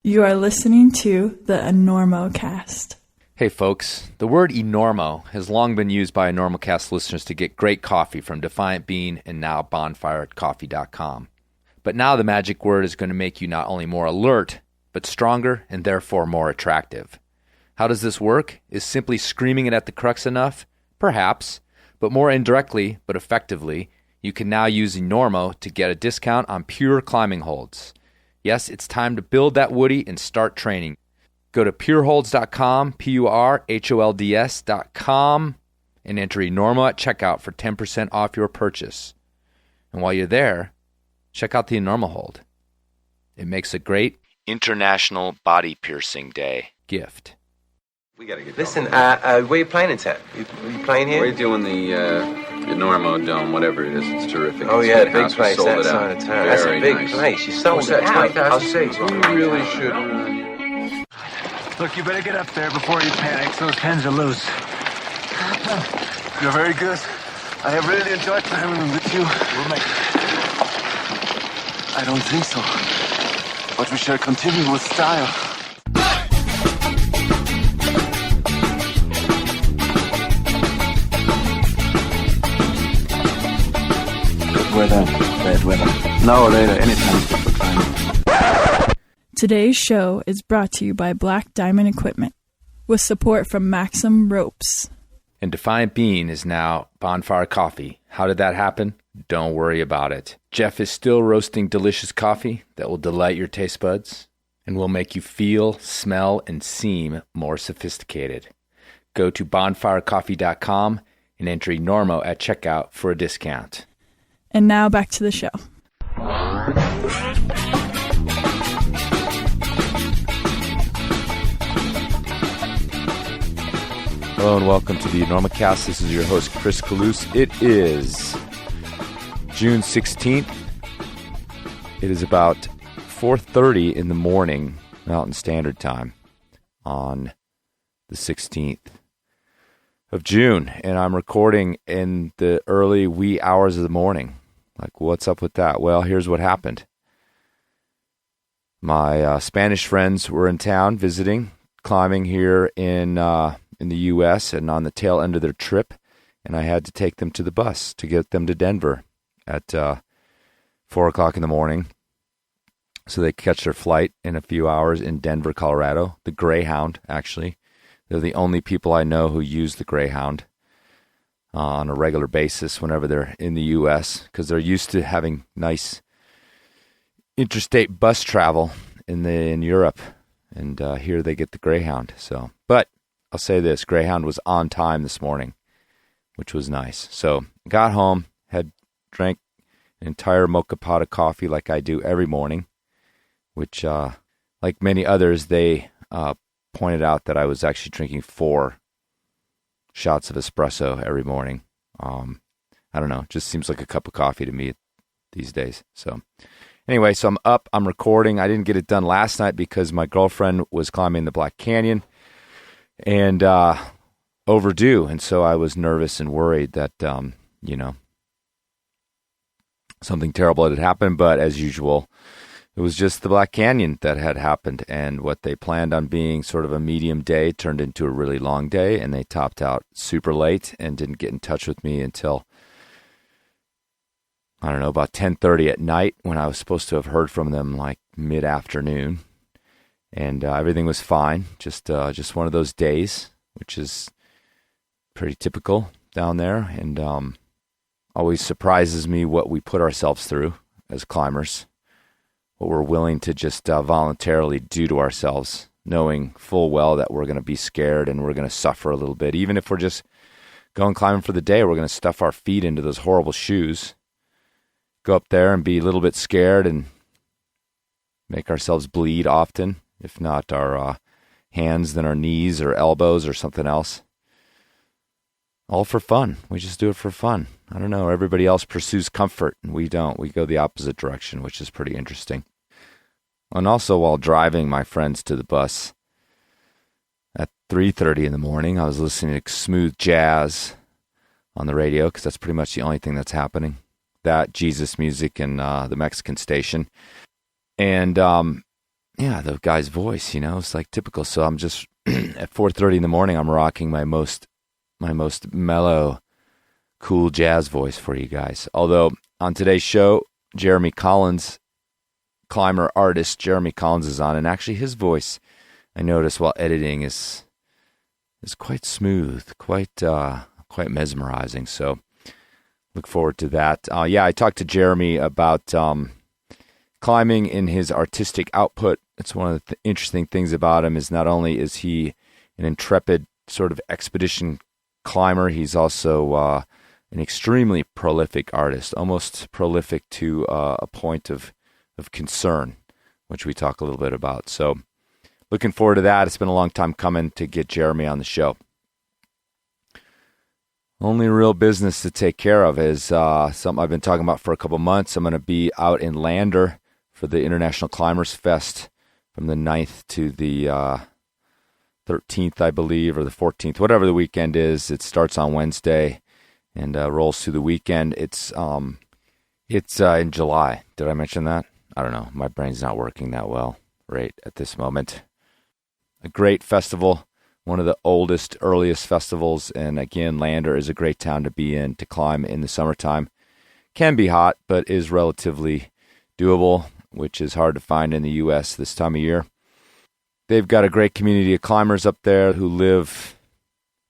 You are listening to the Enormocast. Hey folks, the word enormo has long been used by Enormocast listeners to get great coffee from Defiant Bean and now bonfirecoffee.com. But now the magic word is going to make you not only more alert, but stronger and therefore more attractive. How does this work? Is simply screaming it at the crux enough? Perhaps, but more indirectly, but effectively, you can now use Enormo to get a discount on pure climbing holds. Yes, it's time to build that woody and start training. Go to pureholds.com, PURHOLDS.com, and enter Enormo at checkout for 10% off your purchase. And while you're there, check out the Enormo hold. It makes a great International Body Piercing Day gift. We gotta get Listen, where you playing in town? You playing here? We're doing the Enormo Dome, whatever it is. It's terrific. Oh, It's yeah, the big big house. We place, sold that it out. side of town. That's a Very big nice. place. You sold What's it that, out. 20,000 I'll see. seats? We really should. Look, you better get up there before you panic. Those pens are loose. You're very good. I have really enjoyed climbing with you. We'll make it. I don't think so. But we shall continue with style. Good weather, bad weather. Now or later, anytime for climbing. Today's show is brought to you by Black Diamond Equipment, with support from Maxim Ropes. And Defiant Bean is now Bonfire Coffee. How did that happen? Don't worry about it. Jeff is still roasting delicious coffee that will delight your taste buds and will make you feel, smell, and seem more sophisticated. Go to bonfirecoffee.com and enter Enormo at checkout for a discount. And now back to the show. Hello and welcome to the Enormocast. This is your host, Chris Kalous. It is June 16th. It is about 4:30 in the morning, Mountain Standard Time, on the 16th of June. And I'm recording in the early wee hours of the morning. Like, what's up with that? Well, here's what happened. My Spanish friends were in town visiting, climbing here in the U.S. and on the tail end of their trip, and I had to take them to the bus to get them to Denver at 4 o'clock in the morning so they could catch their flight in a few hours in Denver, Colorado. The Greyhound, actually. They're the only people I know who use the Greyhound on a regular basis whenever they're in the U.S. because they're used to having nice interstate bus travel in Europe, and here they get the Greyhound. But I'll say this, Greyhound was on time this morning, which was nice. So got home, drank an entire mocha pot of coffee like I do every morning, which, like many others, they pointed out that I was actually drinking 4 shots of espresso every morning. I don't know, just seems like a cup of coffee to me these days. So anyway, so I'm up, I'm recording. I didn't get it done last night because my girlfriend was climbing the Black Canyon and overdue, and so I was nervous and worried that something terrible had happened. But as usual, it was just the Black Canyon that had happened, and what they planned on being sort of a medium day turned into a really long day, and they topped out super late and didn't get in touch with me until, I don't know, about 10:30 at night, when I was supposed to have heard from them like mid-afternoon. And everything was fine, just one of those days, which is pretty typical down there, and always surprises me what we put ourselves through as climbers, what we're willing to just voluntarily do to ourselves, knowing full well that we're going to be scared and we're going to suffer a little bit. Even if we're just going climbing for the day, we're going to stuff our feet into those horrible shoes, go up there and be a little bit scared and make ourselves bleed often. If not our hands, then our knees or elbows or something else. All for fun. We just do it for fun. I don't know. Everybody else pursues comfort, and we don't. We go the opposite direction, which is pretty interesting. And also, while driving my friends to the bus at 3:30 in the morning, I was listening to smooth jazz on the radio, because that's pretty much the only thing that's happening. That, Jesus music, and the Mexican station. And the guy's voice, it's like typical. So I'm just at 4:30 in the morning, I'm rocking my most mellow, cool jazz voice for you guys. Although on today's show, Jeremy Collins, climber artist Jeremy Collins is on, and actually his voice, I noticed while editing, is quite smooth, quite mesmerizing. So look forward to that. I talked to Jeremy about climbing in his artistic output. It's one of the interesting things about him is not only is he an intrepid sort of expedition climber, he's also an extremely prolific artist, almost prolific to a point of concern, which we talk a little bit about. So looking forward to that. It's been a long time coming to get Jeremy on the show. Only real business to take care of is something I've been talking about for a couple months. I'm going to be out in Lander for the International Climbers Fest from the 9th to the 13th, I believe, or the 14th, whatever the weekend is. It starts on Wednesday and rolls through the weekend. It's in July. Did I mention that? I don't know. My brain's not working that well right at this moment. A great festival, one of the oldest, earliest festivals. And again, Lander is a great town to be in, to climb in the summertime. Can be hot, but is relatively doable, which is hard to find in the U.S. this time of year. They've got a great community of climbers up there who live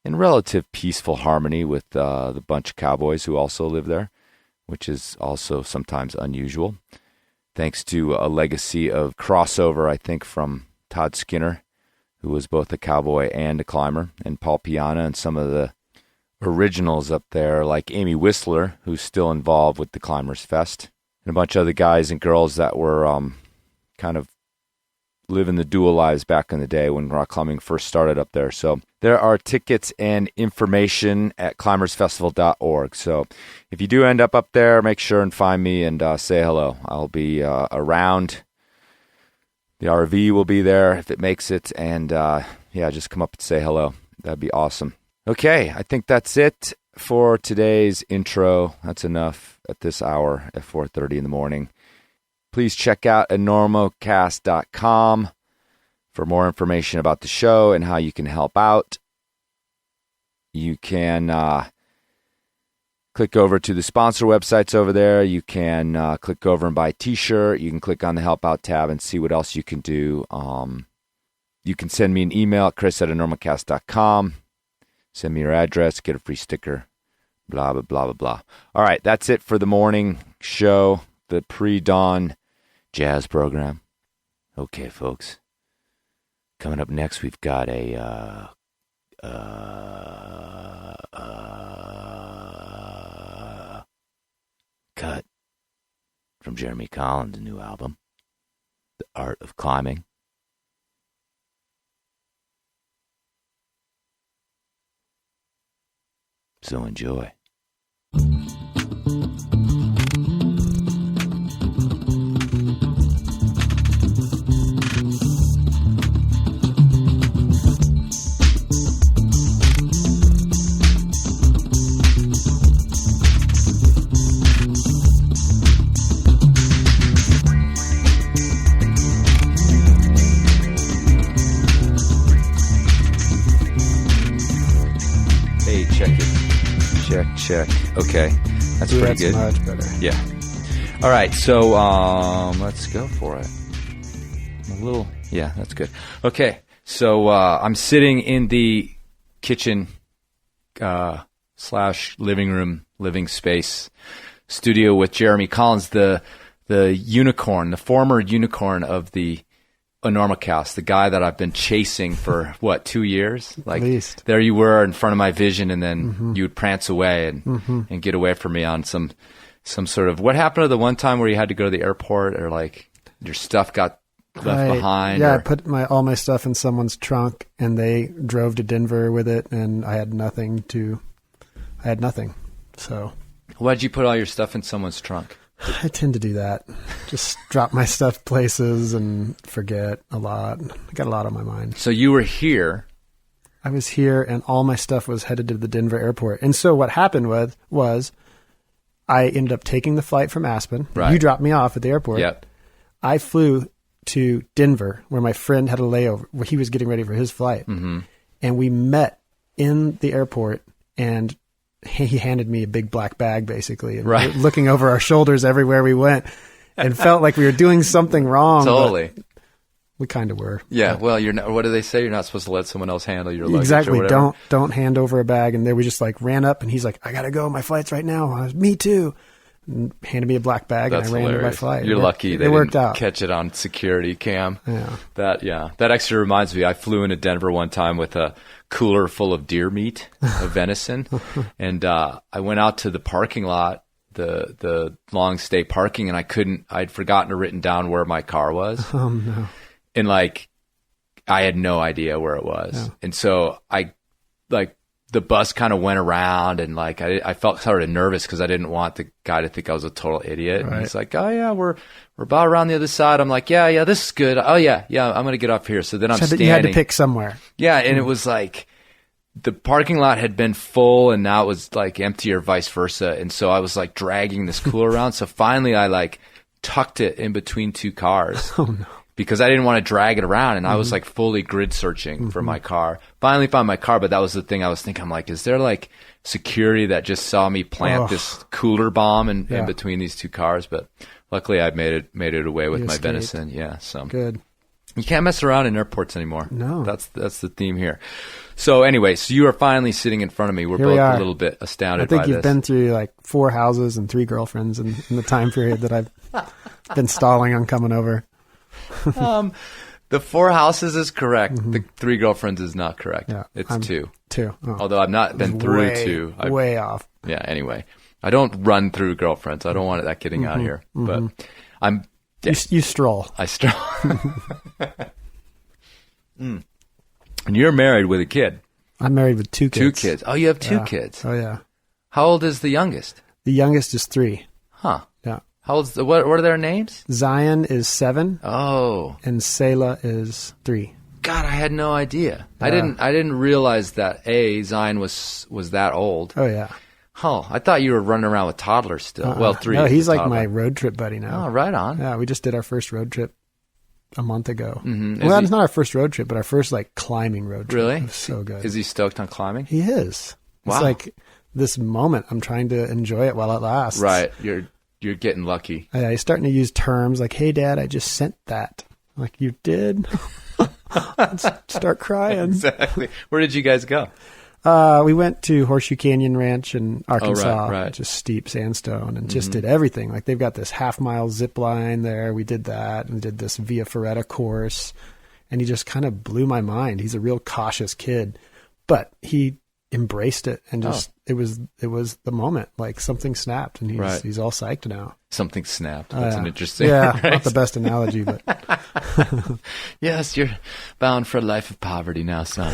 in relative peaceful harmony with the bunch of cowboys who also live there, which is also sometimes unusual. Thanks to a legacy of crossover, I think, from Todd Skinner, who was both a cowboy and a climber, and Paul Piana, and some of the originals up there, like Amy Whistler, who's still involved with the Climbers Fest, and a bunch of other guys and girls that were kind of living the dual lives back in the day when rock climbing first started up there. So there are tickets and information at climbersfestival.org. So if you do end up there, make sure and find me and say hello. I'll be around. The RV will be there if it makes it. And just come up and say hello. That'd be awesome. Okay, I think that's it for today's intro. That's enough at this hour at 4:30 in the morning. Please check out enormocast.com for more information about the show and how you can help out. You can click over to the sponsor websites over there. You can click over and buy a t-shirt. You can click on the Help Out tab and see what else you can do. You can send me an email at chris@enormocast.com. Send me your address, get a free sticker, blah, blah, blah, blah, blah. All right, that's it for the morning show, the pre-dawn jazz program. Okay, folks. Coming up next, we've got a cut from Jeremy Collins' new album, The Art of Climbing. So enjoy. Check. Okay. That's pretty good. Much better. Yeah. All right. So let's go for it. That's good. Okay. So I'm sitting in the kitchen / living space studio with Jeremy Collins, the unicorn, the former unicorn of the Enormocast, the guy that I've been chasing for 2 years? Like, at least. There you were in front of my vision, and then you would prance away and get away from me on some sort of, what happened to the one time where you had to go to the airport, or like your stuff got left behind? Yeah, I put all my stuff in someone's trunk, and they drove to Denver with it, and I had nothing. So why'd you put all your stuff in someone's trunk? I tend to do that. Just drop my stuff places and forget a lot. I got a lot on my mind. So you were here. I was here, and all my stuff was headed to the Denver airport. And so what happened was I ended up taking the flight from Aspen. Right. You dropped me off at the airport. Yep. I flew to Denver, where my friend had a layover, where he was getting ready for his flight. Mm-hmm. And we met in the airport, and he handed me a big black bag, basically, and right. we were looking over our shoulders everywhere we went, and felt like we were doing something wrong. Totally. We kind of were. Yeah. Well, you're not, what do they say? You're not supposed to let someone else handle your luggage. Exactly. Or whatever. Don't hand over a bag. And then we just like ran up, and he's like, I gotta go. My flight's right now. I was, me too. And handed me a black bag. That's and I ran hilarious. to my flight. You're lucky they it worked didn't out. catch it on security cam. Yeah. That actually reminds me. I flew into Denver one time with a cooler full of deer meat, of venison, and I went out to the parking lot, the long stay parking, and I'd forgotten to written down where my car was. Oh no. And like, I had no idea where it was. Yeah. And so the bus kind of went around, and like, I felt sort of nervous because I didn't want the guy to think I was a total idiot. Right. And he's like, oh yeah, we're about around the other side. I'm like, yeah, this is good. Oh yeah, I'm going to get off here. So then I'm standing. You had to pick somewhere. Yeah. And it was like, the parking lot had been full, and now it was like empty, or vice versa. And so I was like dragging this cooler around. So finally I like tucked it in between two cars. Oh no. Because I didn't want to drag it around, and I was like fully grid searching for my car. Finally found my car, but that was the thing I was thinking. I'm like, is there like security that just saw me plant this cooler bomb in between these two cars? But luckily, I made it away with my venison. Yeah, so good. You can't mess around in airports anymore. No, that's the theme here. So anyway, so you are finally sitting in front of me. We're both a little bit astounded by this. I think you've been through like 4 houses and 3 girlfriends in the time period that I've been stalling on coming over. The 4 houses is correct. Mm-hmm. The 3 girlfriends is not correct. Yeah, it's 2. 2. Oh. Although I've not been through 2. Way off. Yeah. Anyway, I don't run through girlfriends. I don't want that getting out here. But I'm. You stroll. I stroll. And you're married with a kid. I'm married with 2 kids. 2 kids. Oh, you have 2 kids. Oh yeah. How old is the youngest? The youngest is 3. Huh. Yeah. How old's what are their names? Zion is 7. Oh. And Selah is 3. God, I had no idea. I didn't realize that Zion was that old. Oh yeah. Oh, I thought you were running around with toddlers still. Well, 3. No, he's like my road trip buddy now. Oh, right on. Yeah, we just did our first road trip a month ago. Mm-hmm. Well, it's not our first road trip, but our first like climbing road trip. Really? It was so good. Is he stoked on climbing? He is. Wow. It's like this moment. I'm trying to enjoy it while it lasts. Right. You're getting lucky. Yeah, he's starting to use terms like, hey, Dad, I just sent that. I'm like, you did? Let's start crying. Exactly. Where did you guys go? We went to Horseshoe Canyon Ranch in Arkansas, right. Just steep sandstone, and just did everything. Like they've got this half-mile zip line there. We did that and did this Via Ferrata course, and he just kind of blew my mind. He's a real cautious kid, but he embraced it and just it was the moment. Like something snapped, and he's all psyched now. Something snapped. That's an interesting. Yeah, right? Not the best analogy, but yes, you're bound for a life of poverty now, son.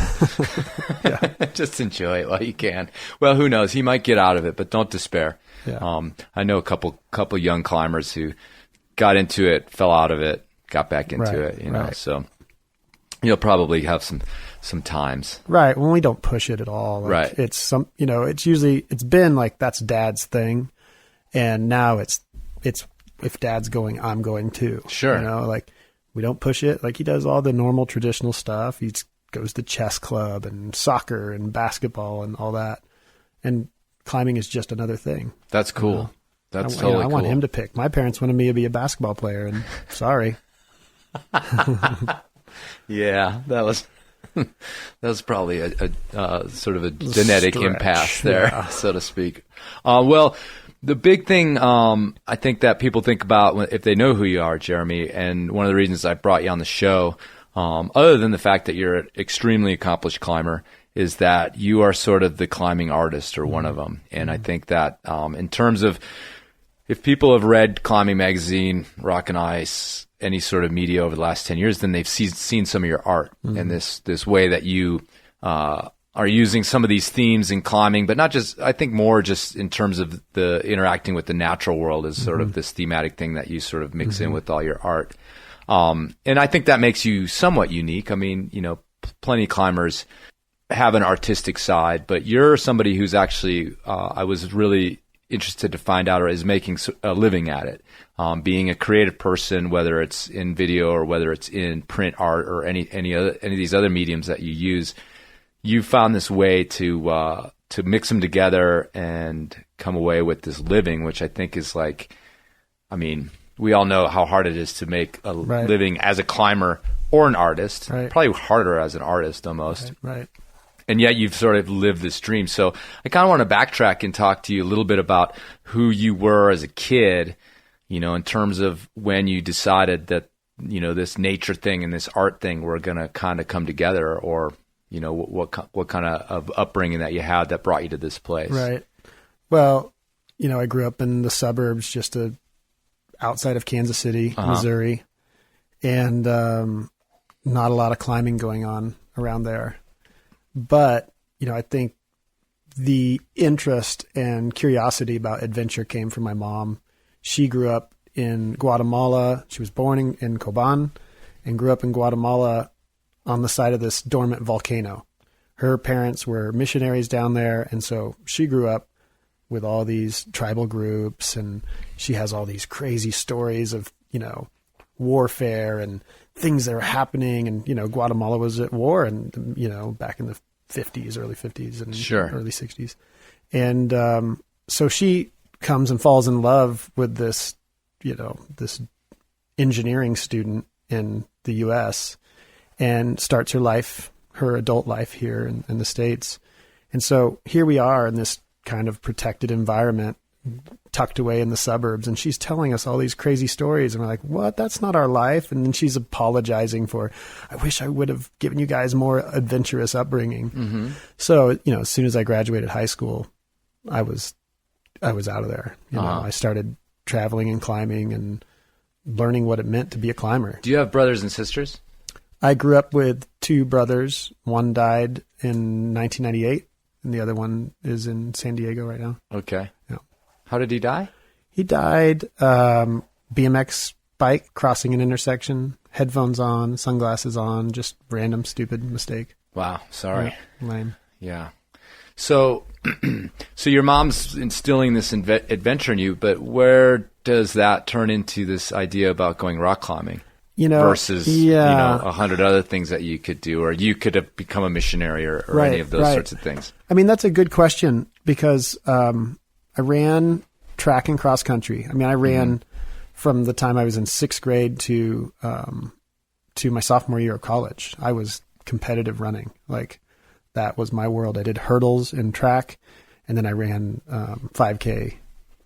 Just enjoy it while you can. Well, who knows? He might get out of it, but don't despair. Yeah. I know a couple young climbers who got into it, fell out of it, got back into it. You know, so you'll probably have some times. Right. When we don't push it at all. Like right. It's it's been like that's Dad's thing, and now it's if Dad's going, I'm going too. Sure. You know, like we don't push it. Like he does all the normal traditional stuff. He goes to chess club and soccer and basketball and all that. And climbing is just another thing. That's cool. You know? That's totally cool. I want him to pick. My parents wanted me to be a basketball player, and sorry. Yeah, that was probably a sort of a genetic impasse there, so to speak. Well, the big thing I think that people think about if they know who you are, Jeremy, and one of the reasons I brought you on the show, other than the fact that you're an extremely accomplished climber, is that you are sort of the climbing artist or one of them. And I think that in terms of if people have read Climbing Magazine, Rock and Ice, any sort of media over the last 10 years, then they've seen some of your art and this way that you are using some of these themes in climbing, but not just, I think more just in terms of the interacting with the natural world is sort of this thematic thing that you sort of mix in with all your art. And I think that makes you somewhat unique. I mean, you know, plenty of climbers have an artistic side, but you're somebody who's actually, I was really interested to find out or is making a living at it. Being a creative person, whether it's in video or whether it's in print art or any of these other mediums that you use, you found this way to mix them together and come away with this living, which I think is like, I mean, we all know how hard it is to make a living as a climber or an artist. Right. Probably harder as an artist almost. Right. And yet you've sort of lived this dream. So I kind of want to backtrack and talk to you a little bit about who you were as a kid, you know, in terms of when you decided that, you know, this nature thing and this art thing were going to kind of come together, or, you know, what kind of upbringing that you had that brought you to this place. Right. Well, you know, I grew up in the suburbs, just outside of Kansas City, Missouri, and not a lot of climbing going on around there. But, you know, I think the interest and curiosity about adventure came from my mom. She grew up in Guatemala. She was born in Coban and grew up in Guatemala on the side of this dormant volcano. Her parents were missionaries down there, and so she grew up with all these tribal groups, and she has all these crazy stories of, you know, warfare and things that are happening. And, you know, Guatemala was at war, and, you know, back in the 50s, early 50s and early 60s. And so she comes and falls in love with this, you know, this engineering student in the U.S. and starts her adult life here in the States. And so here we are in this kind of protected environment, tucked away in the suburbs, and she's telling us all these crazy stories, and we're like, what? That's not our life. And then she's apologizing for, I wish I would have given you guys more adventurous upbringing. Mm-hmm. So, you know, as soon as I graduated high school, I was out of there. You know, I started traveling and climbing and learning what it meant to be a climber. Do you have brothers and sisters? I grew up with two brothers. One died in 1998, and the other one is in San Diego right now. Okay. Yeah. How did he die? He died BMX bike crossing an intersection, headphones on, sunglasses on, just random stupid mistake. Wow, sorry. Yeah, lame. Yeah. So your mom's instilling this adventure in you, but where does that turn into this idea about going rock climbing? You know, versus you know, 100 other things that you could do, or you could have become a missionary or any of those sorts of things? I mean, that's a good question, because I ran track and cross country. I mean, I ran from the time I was in sixth grade to my sophomore year of college. I was competitive running. Like, that was my world. I did hurdles in track, and then I ran 5K,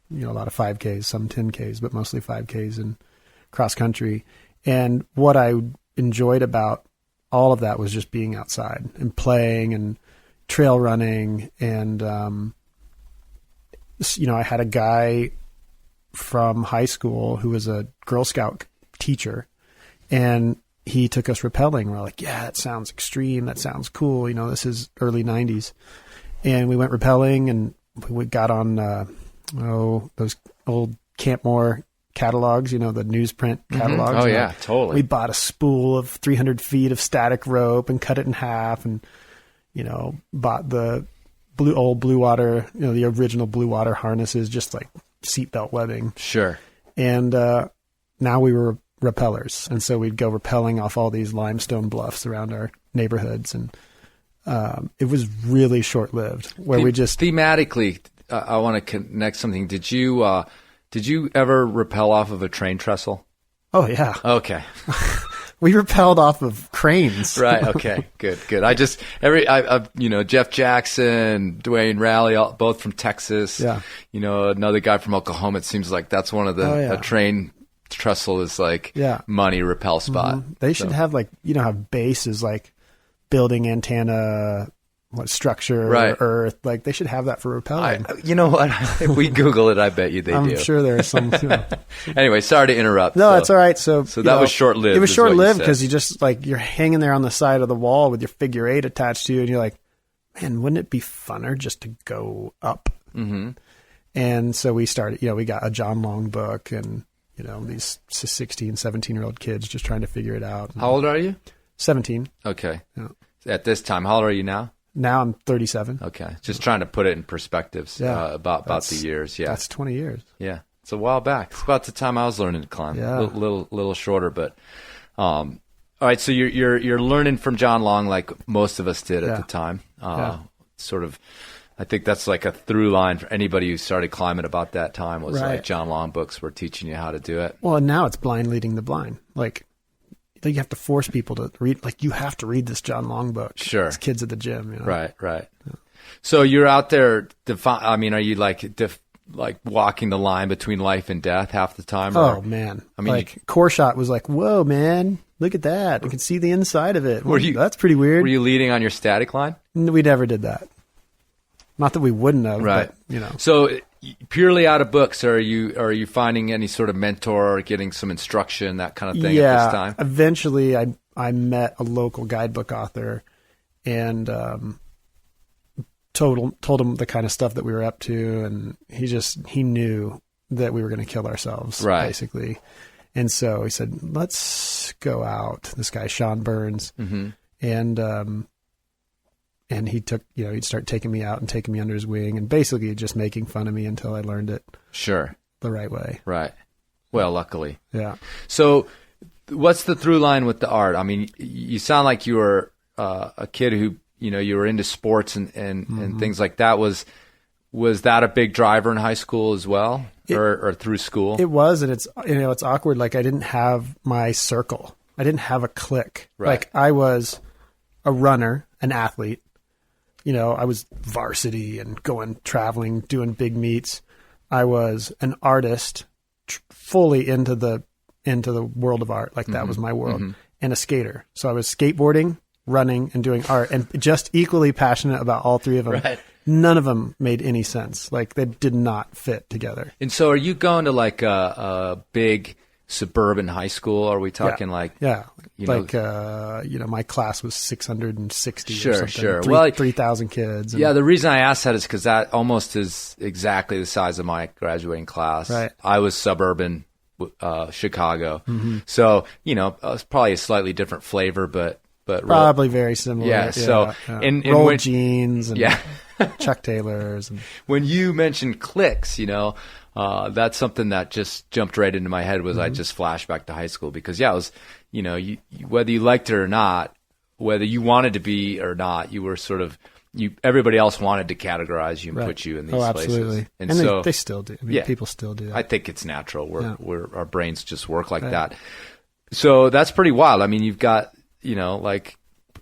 you know, a lot of 5Ks, some 10Ks, but mostly 5Ks in cross country. And what I enjoyed about all of that was just being outside and playing and trail running. And, you know, I had a guy from high school who was a Girl Scout teacher, and he took us rappelling. We're like, yeah, that sounds extreme. That sounds cool. You know, this is early 90s. And we went rappelling, and we got on, those old Campmore catalogs, you know, the newsprint catalogs. Oh, yeah, totally. We bought a spool of 300 feet of static rope and cut it in half, and, you know, bought the old Blue Water, you know, the original Blue Water harnesses, just like seatbelt webbing. Sure. And now we were rappellers. And so we'd go rappelling off all these limestone bluffs around our neighborhoods. And it was really short-lived, where we just... Thematically, I want to connect something. Did you ever rappel off of a train trestle? Oh, yeah. Okay. We rappelled off of cranes. Right. Okay. Good. I you know, Jeff Jackson, Dwayne Raleigh, both from Texas. Yeah. You know, another guy from Oklahoma. It seems like that's one of the a train trestle is like money rappel spot. Mm-hmm. They should have, like, you know how base is like building antenna, structure, earth. Like, they should have that for rappelling. You know what? If we Google it, I bet you they do. I'm sure there are some. You know. Anyway, sorry to interrupt. No, it's all right. So that was short-lived. It was short-lived because you just, like, you're hanging there on the side of the wall with your figure 8 attached to you, and you're like, man, wouldn't it be funner just to go up? Mm-hmm. And so we started, you know, we got a John Long book, and, you know, these 16, 17-year-old kids just trying to figure it out. How old are you? 17. Okay. Yeah. At this time, how old are you now? Now I'm 37. Okay. Just trying to put it in perspectives about the years. Yeah. That's 20 years. Yeah. It's a while back. It's about the time I was learning to climb. Yeah. Little shorter, but all right, so you're learning from John Long like most of us did at the time. Sort of, I think that's like a through line for anybody who started climbing about that time was like John Long books were teaching you how to do it. Well, and now it's blind leading the blind. Like you have to force people to read. Like you have to read this John Long book. Sure. As kids at the gym. You know? Right. Yeah. So you're out there. Are you like walking the line between life and death half the time? Oh man. I mean, like core shot was like, whoa, man. Look at that. I can see the inside of it. That's pretty weird. Were you leading on your static line? We never did that. Not that we wouldn't have, right. But, So purely out of books, are you finding any sort of mentor or getting some instruction, that kind of thing at this time? Eventually I met a local guidebook author and told him the kind of stuff that we were up to, and he knew that we were going to kill ourselves, basically. And so he said, let's go out. This guy, Sean Burns. Mm-hmm. And he took, he'd start taking me out and taking me under his wing and basically just making fun of me until I learned it. Sure. The right way. Right. Well, luckily. Yeah. So what's the through line with the art? I mean, you sound like you were a kid who, you were into sports and things like that. Was that a big driver in high school as well? Or through school? It was, and it's awkward. Like I didn't have my circle. I didn't have a clique. Right. Like I was a runner, an athlete. I was varsity and going traveling, doing big meets. I was an artist, fully into the world of art. Like that was my world, and a skater. So I was skateboarding, running, and doing art, and just equally passionate about all three of them. Right. None of them made any sense. Like they did not fit together. And so are you going to like a big suburban high school? Are we talking my class was 660 sure, or something. Sure. 3,000 kids. Yeah, the reason I asked that is because that almost is exactly the size of my graduating class. Right. I was suburban Chicago. Mm-hmm. So, it's probably a slightly different flavor, but probably very similar. Yeah. So and rolled jeans and Chuck Taylors. And when you mentioned cliques, that's something that just jumped right into my head. I just flashed back to high school because it was, whether you liked it or not, whether you wanted to be or not, you were sort of everybody else wanted to categorize you and put you in these places. Absolutely. And so they still do. I mean, people still do that. I think it's natural. We're our brains just work like that. So that's pretty wild. I mean, you've got,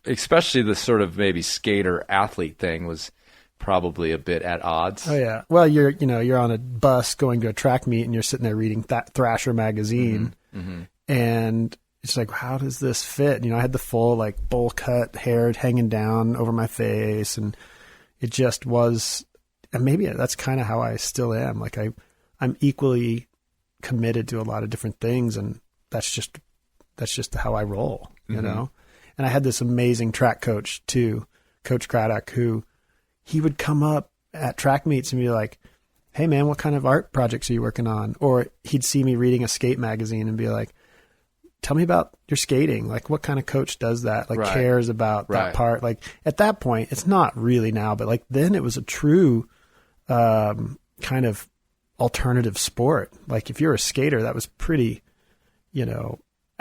especially the sort of maybe skater athlete thing was probably a bit at odds. Oh yeah. Well, you're on a bus going to a track meet and you're sitting there reading Thrasher magazine, and it's like, how does this fit? I had the full like bowl cut hair hanging down over my face, and it just was. And maybe that's kind of how I still am. Like I'm equally committed to a lot of different things, and that's just how I roll. And I had this amazing track coach too, Coach Craddock, who he would come up at track meets and be like, hey man, what kind of art projects are you working on? Or he'd see me reading a skate magazine and be like, tell me about your skating. Like what kind of coach does that? Like cares about that part. Like at that point, it's not really now, but like then it was a true kind of alternative sport. Like if you're a skater, that was pretty,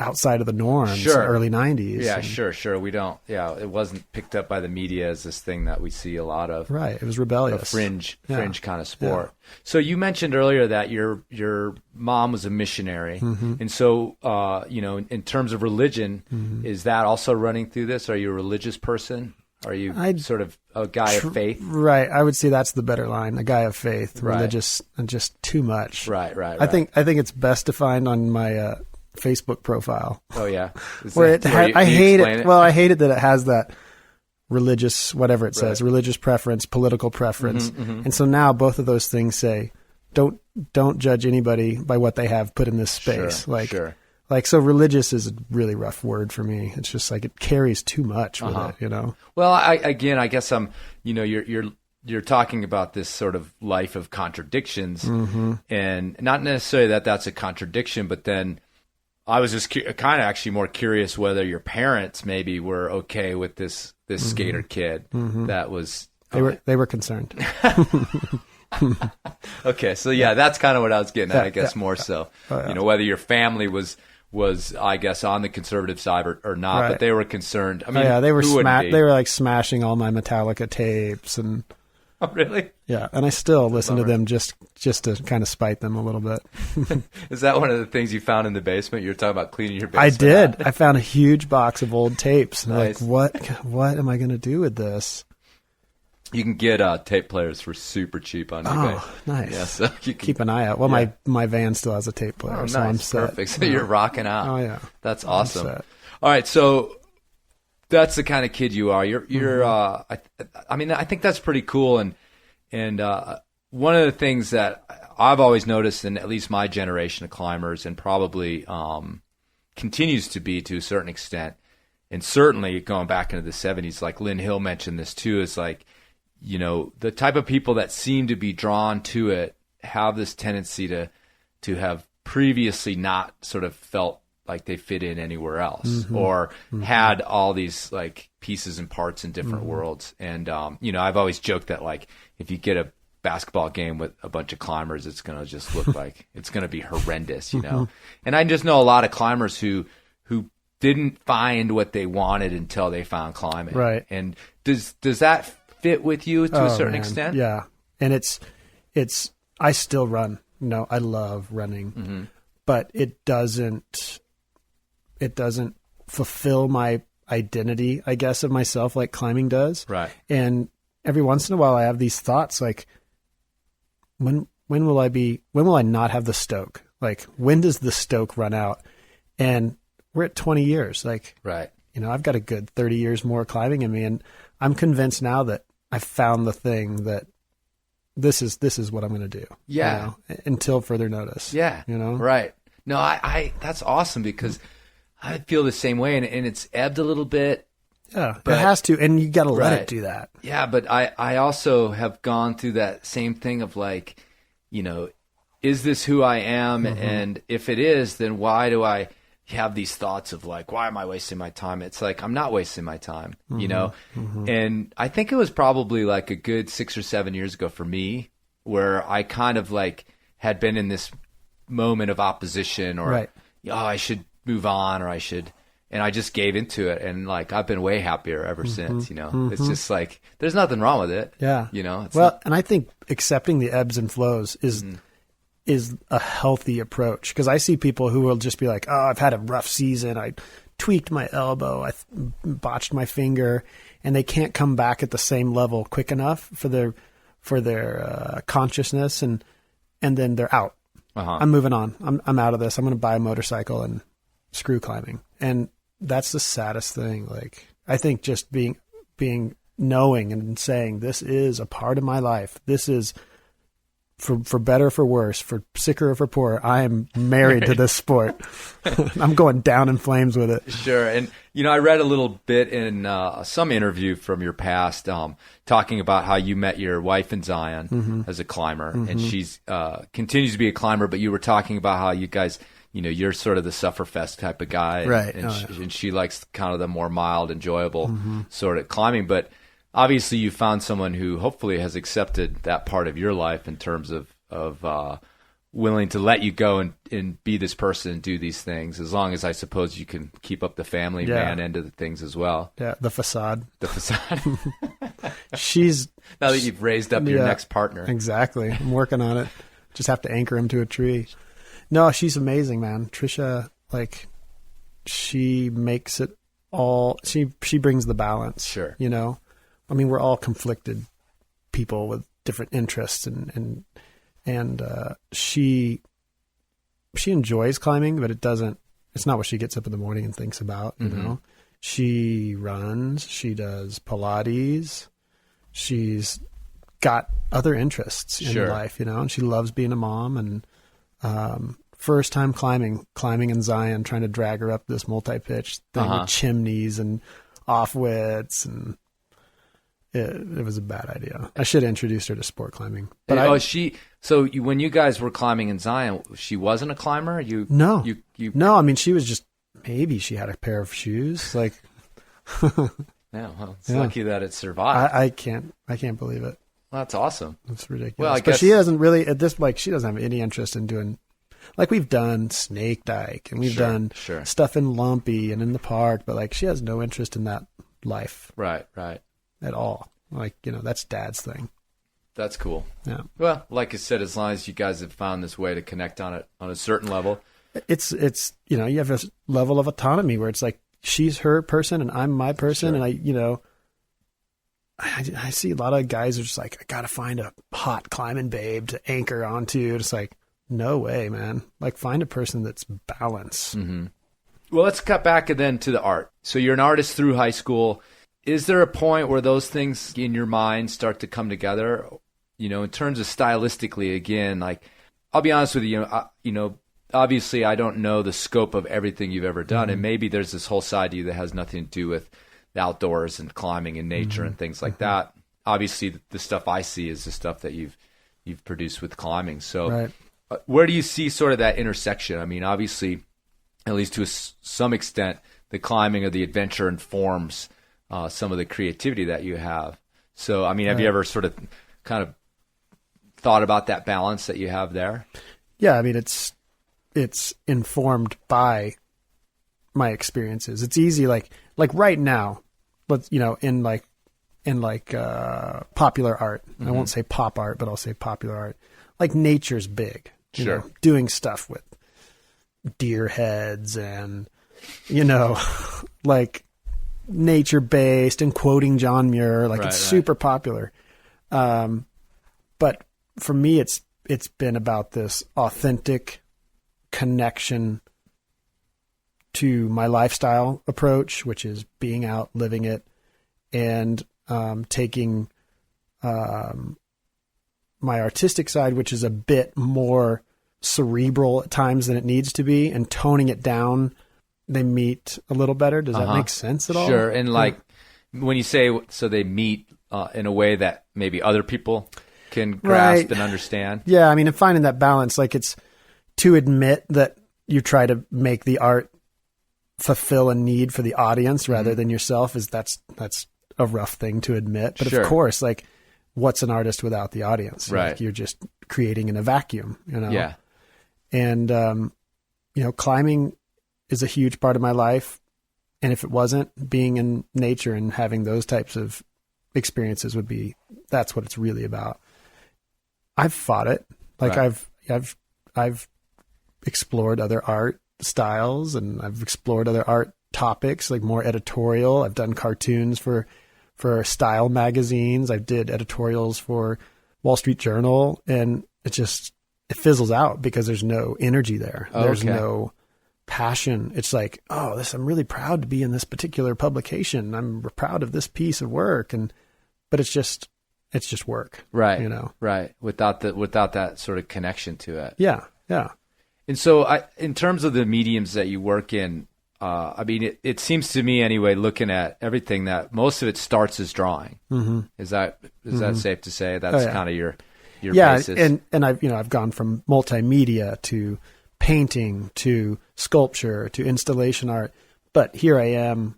outside of the norms in the early 90s. Yeah, sure. We don't, it wasn't picked up by the media as this thing that we see a lot of. Right. It was rebellious. A fringe kind of sport. Yeah. So you mentioned earlier that your mom was a missionary. Mm-hmm. And so, in terms of religion, is that also running through this? Are you a religious person? Are you sort of a guy of faith? Right. I would say that's the better line, a guy of faith, religious, and just too much. Right. I think it's best defined on my Facebook profile. Oh yeah, I hate it. Well, I hate it that it has that religious, whatever it says, religious preference, political preference, and so now both of those things say, don't judge anybody by what they have put in this space. So religious is a really rough word for me. It's just like it carries too much with it, Well, I guess I'm, you're talking about this sort of life of contradictions, and not necessarily that that's a contradiction, but then I was just kind of actually more curious whether your parents maybe were okay with this skater kid that was. They were concerned. Okay, so yeah, that's kind of what I was getting at, I guess, more so. You know, whether your family was I guess on the conservative side or not, Right. but they were concerned. I mean, they were who wouldn't be? they were like smashing all my Metallica tapes and Oh, really? yeah, and I still listen to them just to kind of spite them a little bit. Is that one of the things you found in the basement? You were talking about cleaning your basement. I did. I found a huge box of old tapes. And Nice. like, what am I going to do with this? You can get tape players for super cheap on eBay. Oh, nice. Yeah, so you can Keep an eye out. Well, Yeah. my van still has a tape player, Oh, nice. so I'm set. Perfect. So you're rocking out. Oh yeah, That's awesome. set. All right, so that's the kind of kid you are. You're. I mean, I think that's pretty cool. And one of the things that I've always noticed in at least my generation of climbers, and probably continues to be to a certain extent, and certainly going back into the 70s, like Lynn Hill mentioned this too, is like, you know, the type of people that seem to be drawn to it have this tendency to have previously not sort of felt like they fit in anywhere else or had all these like pieces and parts in different worlds. And, you know, I've always joked that like if you get a basketball game with a bunch of climbers, it's going to just look like it's going to be horrendous, you know? And I just know a lot of climbers who didn't find what they wanted until they found climbing. Right. And does that fit with you to a certain man. extent? Yeah, and it's I still run. You know, I love running, but it doesn't fulfill my identity, I guess, of myself like climbing does. Right. And every once in a while, I have these thoughts like, when will I not have the stoke? Like, when does the stoke run out? And we're at 20 years. Like, Right. you know, I've got a good 30 years more climbing in me, and I'm convinced now that I found the thing that this is what I'm going to do. Yeah. You know, until further notice. Yeah. You know? Right. No, I that's awesome because I feel the same way, and it's ebbed a little bit. Yeah. But- it has to, and you got to let Right. it do that. Yeah, but I also have gone through that same thing of like, you know, is this who I am? And if it is, then why do I have these thoughts of like, why am I wasting my time? It's like, I'm not wasting my time, you know? And I think it was probably like a good 6 or 7 years ago for me where I kind of like had been in this moment of opposition or, Right. oh, I should move on or I should, and I just gave into it. And like, I've been way happier ever since, you know, it's just like, there's nothing wrong with it. Yeah. You know, it's Well, and I think accepting the ebbs and flows is a healthy approach, because I see people who will just be like, oh, I've had a rough season. I tweaked my elbow. I botched my finger, and they can't come back at the same level quick enough for their consciousness, and then they're out. I'm moving on. I'm out of this. I'm going to buy a motorcycle and screw climbing. And that's the saddest thing. Like, I think just being knowing and saying, this is a part of my life. This is for better, for worse, for sicker or for poorer, I am married to this sport. I'm going down in flames with it. Sure. And, you know, I read a little bit in some interview from your past talking about how you met your wife in Zion as a climber, and she's continues to be a climber, but you were talking about how you guys, you know, you're sort of the sufferfest type of guy. Right. And she likes kind of the more mild, enjoyable sort of climbing. But obviously you found someone who hopefully has accepted that part of your life in terms of willing to let you go and be this person and do these things, as long as I suppose you can keep up the family man end of the things as well. Yeah, the facade. The facade. She's Now that you've raised up your next partner. Exactly. I'm working on it. Just have to anchor him to a tree. No, she's amazing, man. Trisha, like, she makes it all. She brings the balance. Sure. You know, I mean, we're all conflicted people with different interests, and she enjoys climbing, but it's not what she gets up in the morning and thinks about. You know, she runs, she does Pilates, she's got other interests in life, you know, and she loves being a mom. And first time climbing in Zion, trying to drag her up this multi-pitch thing with chimneys and off-wits, and it was a bad idea. I should have introduced her to sport climbing. But when you guys were climbing in Zion, she wasn't a climber? No. You No, I mean, she was just, maybe she had a pair of shoes. Like, yeah, well, it's lucky that it survived. I can't believe it. Well, that's awesome. It's ridiculous. Well, but she doesn't really, at this, like, she doesn't have any interest in doing, like, we've done Snake Dyke and we've done stuff in Lumpy and in the park, but like, she has no interest in that life. Right. At all. Like, that's Dad's thing. That's cool. Yeah. Well, like I said, as long as you guys have found this way to connect on it on a certain level. It's you have a level of autonomy where it's like, she's her person and I'm my person. And I see a lot of guys who are just like, I got to find a hot climbing babe to anchor onto. It's like, no way, man. Like, find a person that's balanced. Mm-hmm. Well, let's cut back then to the art. So you're an artist through high school. Is there a point where those things in your mind start to come together? In terms of stylistically, again, like, I'll be honest with you, obviously I don't know the scope of everything you've ever done. Mm-hmm. And maybe there's this whole side to you that has nothing to do with the outdoors and climbing and nature and things like that. Obviously the stuff I see is the stuff that you've produced with climbing. So where do you see sort of that intersection? I mean, obviously, at least to some extent, the climbing or the adventure informs some of the creativity that you have. So, I mean, have you ever sort of kind of thought about that balance that you have there? Yeah, I mean, it's informed by my experiences. It's easy, like right now, let's in popular art. I won't say pop art, but I'll say popular art. Like, nature's big. Doing stuff with deer heads and like nature based and quoting John Muir. Like, it's super popular. But for me, it's been about this authentic connection to my lifestyle approach, which is being out, living it, and taking my artistic side, which is a bit more cerebral at times than it needs to be, and toning it down. They meet a little better. Does that make sense at all? Sure. And like, when you say, so they meet in a way that maybe other people can grasp and understand. Yeah. I mean, and finding that balance, like, it's to admit that you try to make the art fulfill a need for the audience rather than yourself, that's a rough thing to admit. But of course, like, what's an artist without the audience? Right. Like, you're just creating in a vacuum, Yeah. And, climbing is a huge part of my life. And if it wasn't, being in nature and having those types of experiences that's what it's really about. I've fought it. Like, I've explored other art styles and I've explored other art topics, like more editorial. I've done cartoons for style magazines. I did editorials for Wall Street Journal, and it fizzles out because there's no energy there. Oh, there's no passion. It's like, I'm really proud to be in this particular publication. I'm proud of this piece of work. But it's just work. Right. Right. Without that sort of connection to it. Yeah. Yeah. And so in terms of the mediums that you work in, I mean, it seems to me anyway, looking at everything, that most of it starts as drawing. Mm-hmm. Is that safe to say? That's kind of your basis. And I've gone from multimedia to painting to sculpture to installation art, but here I am,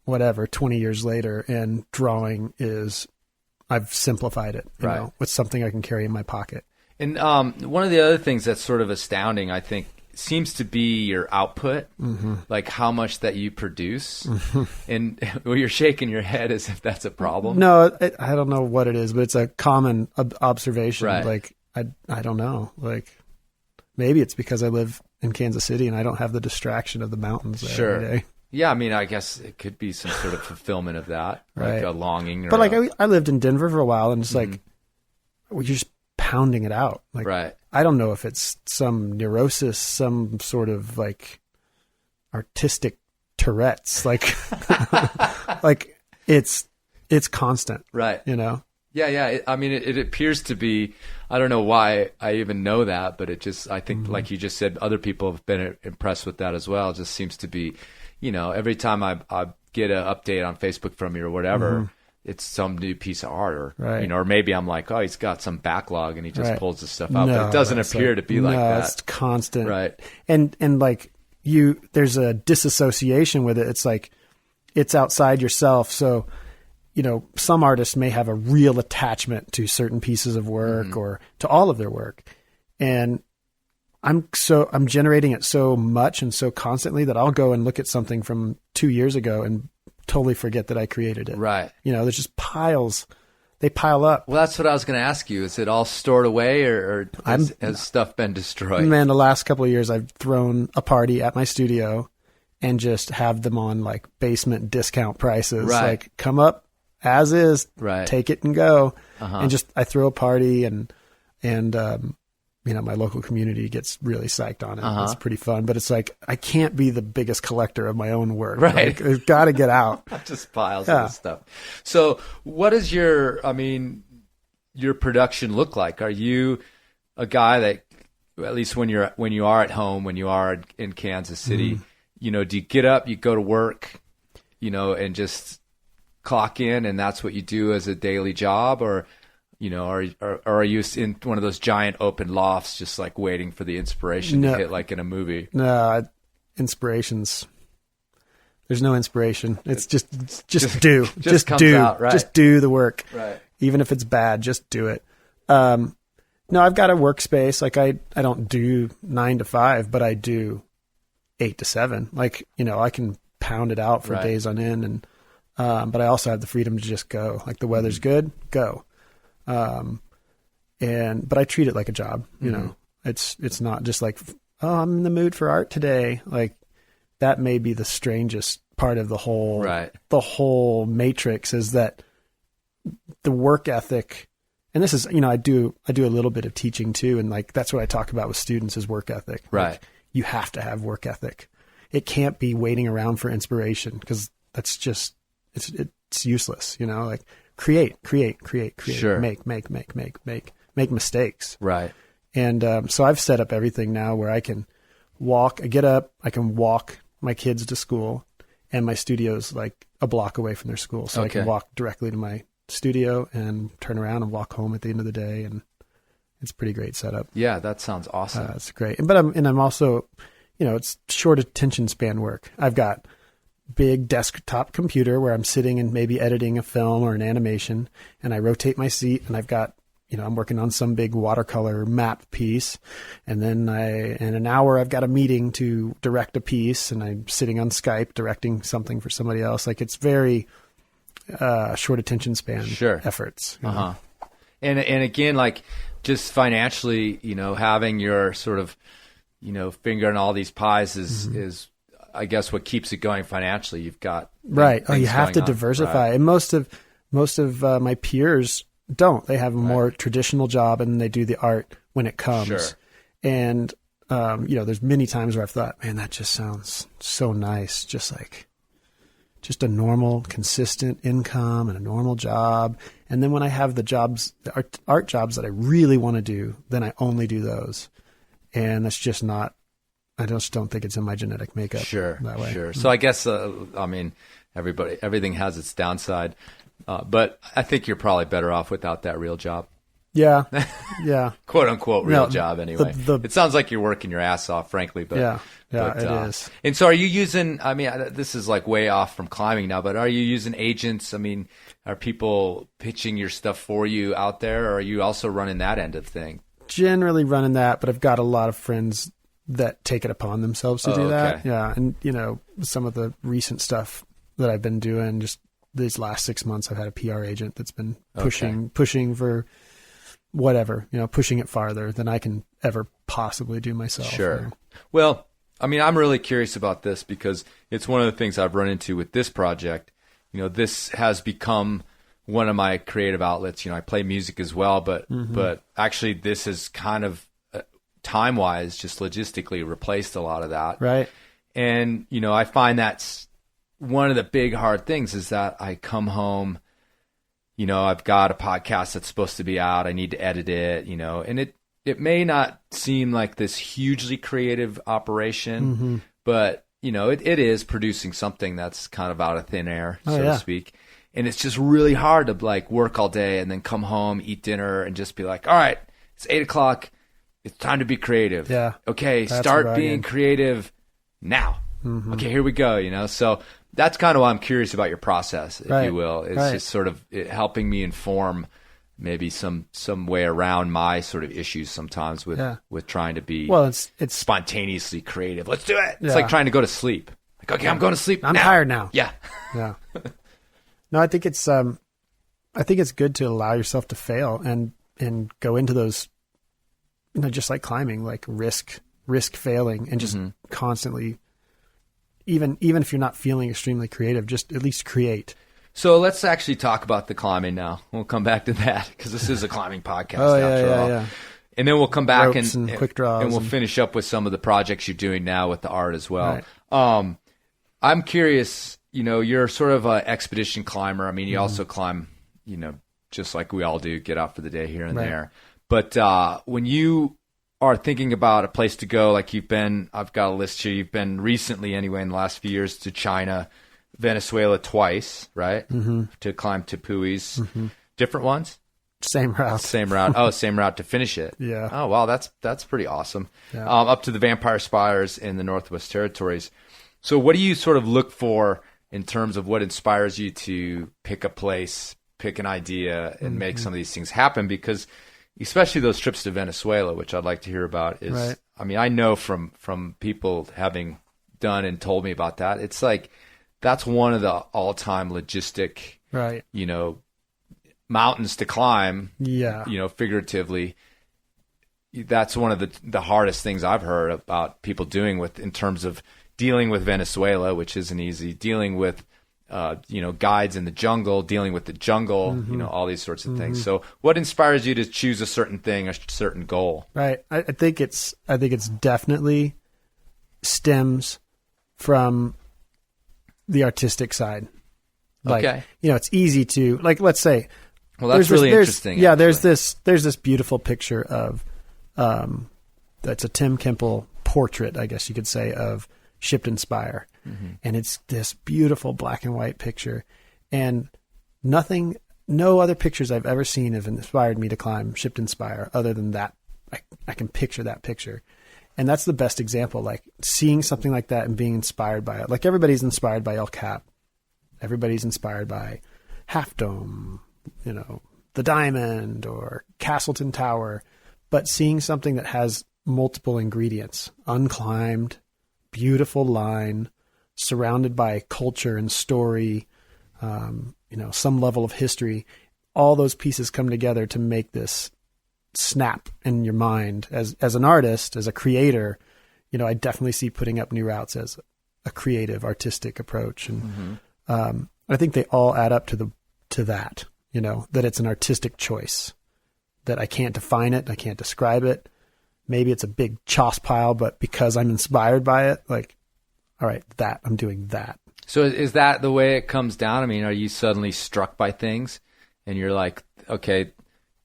20 years later, and drawing I've simplified it. You know, it's something I can carry in my pocket. And one of the other things that's sort of astounding, I think, seems to be your output, like how much that you produce. And you're shaking your head as if that's a problem. No, I don't know what it is, but it's a common observation. Right. Like, I don't know. Like, maybe it's because I live in Kansas City and I don't have the distraction of the mountains there every day. Yeah, I mean, I guess it could be some sort of fulfillment of that, like a longing. But I lived in Denver for a while, and it's like, you're just pounding it out. Like, I don't know if it's some neurosis, some sort of like artistic Tourette's, like, like it's constant, right? Yeah. I mean, it appears to be. I don't know why I even know that, but I think, like you just said, other people have been impressed with that as well. It just seems to be, every time I get an update on Facebook from you or whatever, it's some new piece of art, or Right. or maybe I'm like, oh, he's got some backlog and he just Right. pulls the stuff out, No, but it doesn't it's appear to be like that. It's constant. Right. And like there's a disassociation with it. It's like, it's outside yourself. So, some artists may have a real attachment to certain pieces of work or to all of their work. And I'm generating it so much and so constantly that I'll go and look at something from 2 years ago and totally forget that I created it. Right. There's just piles. They pile up. Well, that's what I was going to ask you. Is it all stored away, or has stuff been destroyed? Man, the last couple of years I've thrown a party at my studio and just have them on like basement discount prices. Right. Like, come up as is, Right. take it and go. Uh-huh. And I throw a party and my local community gets really psyched on it. Uh-huh. It's pretty fun, but it's like, I can't be the biggest collector of my own work. Right. Like, it's got to get out. Just piles of stuff. So what does your production look like? Are you a guy that, at least when you are at home, when you are in Kansas City, do you get up, you go to work, and just clock in, and that's what you do as a daily job? Or, are you in one of those giant open lofts just like waiting for the inspiration to hit, like in a movie? No, inspirations. There's no inspiration. It's just do. Just comes do. out, right. Just do the work. Right. Even if it's bad, just do it. No, I've got a workspace. Like I don't do 9 to 5, but I do 8 to 7. Like, I can pound it out for Right. days on end. And, but I also have the freedom to just go. Like, the weather's good, go. But I treat it like a job, it's not just like, oh, I'm in the mood for art today. Like, that may be the strangest part of the whole, Right. the whole matrix, is that the work ethic. And this is, I do a little bit of teaching too. And like, that's what I talk about with students is work ethic. Right. Like, you have to have work ethic. It can't be waiting around for inspiration, because that's just, it's useless, like create, Sure. make mistakes. Right. And so I've set up everything now where I can get up, I can walk my kids to school, and my studio's like a block away from their school. So I Okay. can walk directly to my studio and turn around and walk home at the end of the day. And it's a pretty great setup. Yeah, that sounds awesome. It's great. But I'm also, it's short attention span work. I've got big desktop computer where I'm sitting and maybe editing a film or an animation, and I rotate my seat, and I've got, I'm working on some big watercolor map piece, and then in an hour I've got a meeting to direct a piece, and I'm sitting on Skype directing something for somebody else. Like, it's very short attention span Sure. efforts. Uh-huh. And again, like, just financially, having your sort of, finger in all these pies is I guess what keeps it going financially. You've got Right. Oh, you things have to going on. diversify. Right. And most of my peers don't. They have a more traditional job, and they do the art when it comes. Sure. And, there's many times where I've thought, man, that just sounds so nice. Just a normal, consistent income and a normal job. And then when I have the art jobs that I really want to do, then I only do those. And that's just not, I just don't think it's in my genetic makeup. Sure, that way. sure. So I guess, everything has its downside, but I think you're probably better off without that real job. Yeah, yeah. "Quote unquote" real No, job anyway. It sounds like you're working your ass off, frankly. But Yeah, it is. And so, are you using? This is like way off from climbing now, but are you using agents? Are people pitching your stuff for you out there, or are you also running that end of thing? Generally running that, but I've got a lot of friends that take it upon themselves to do that. Okay. Yeah, and some of the recent stuff that I've been doing, just these last 6 months, I've had a PR agent that's been pushing for whatever, pushing it farther than I can ever possibly do myself. Sure. Well, I'm really curious about this because it's one of the things I've run into with this project. This has become one of my creative outlets. I play music as well, but actually this is kind of time-wise, just logistically replaced a lot of that. Right. And, I find that's one of the big hard things is that I come home, I've got a podcast that's supposed to be out. I need to edit it, and it may not seem like this hugely creative operation, but, it is producing something that's kind of out of thin air, so to speak. And it's just really hard to like work all day and then come home, eat dinner, and just be like, all right, it's 8:00. It's time to be creative. Yeah. Okay, start being creative now. Mm-hmm. Okay, here we go, you know? So that's kind of why I'm curious about your process, if you will. It's just sort of helping me inform maybe some way around my sort of issues sometimes with trying to be it's spontaneously creative. Let's do it. It's like trying to go to sleep. Like, okay, I'm going to sleep. I'm tired now. Yeah. Yeah. No, I think it's good to allow yourself to fail and go into those, you know, just like climbing, like risk failing and just constantly, even if you're not feeling extremely creative, just at least create. So let's actually talk about the climbing now. We'll come back to that because this is a climbing podcast after all. Yeah. And then we'll come back and quick draws and we'll finish up with some of the projects you're doing now with the art as well. Right. I'm curious, you know, you're sort of an expedition climber. I mean, you also climb, you know, just like we all do, get out for the day here and there. But when you are thinking about a place to go, like you've been, I've got a list here, you've been recently anyway in the last few years to China, Venezuela twice, right? Mm-hmm. To climb Tepuis. Mm-hmm. Different ones? Same route. Same route. Oh, same route to finish it. Yeah. Oh, wow, that's pretty awesome. Yeah. Up to the Vampire Spires in the Northwest Territories. So what do you sort of look for in terms of what inspires you to pick a place, pick an idea, and make some of these things happen? Because especially those trips to Venezuela, which I'd like to hear about, is, I mean, I know from people having done and told me about that, it's like, that's one of the all-time logistic, you know, mountains to climb, you know, figuratively. That's one of the hardest things I've heard about people doing in terms of dealing with Venezuela, which isn't easy, dealing with, you know, guides in the jungle, dealing with the jungle, you know, all these sorts of things. So what inspires you to choose a certain thing, a certain goal? Right. I think it's definitely stems from the artistic side. Like, you know, it's easy to, like, let's say, well, that's really interesting. Yeah. There's this beautiful picture of, that's a Tim Kemple portrait, I guess you could say, of Shipton Spire. Mm-hmm. And it's this beautiful black and white picture. And no other pictures I've ever seen have inspired me to climb Shipton Spire other than that. I can picture that picture. And that's the best example, like seeing something like that and being inspired by it. Like everybody's inspired by El Cap. Everybody's inspired by Half Dome, you know, the Diamond or Castleton Tower. But seeing something that has multiple ingredients, unclimbed, beautiful line, surrounded by culture and story, you know, some level of history, all those pieces come together to make this snap in your mind. As an artist, as a creator, you know, I definitely see putting up new routes as a creative, artistic approach. And I think they all add up to that, you know, that it's an artistic choice, that I can't define it, I can't describe it. Maybe it's a big choss pile, but because I'm inspired by it, like, all right, I'm doing that. So is that the way it comes down? I mean, are you suddenly struck by things and you're like, okay,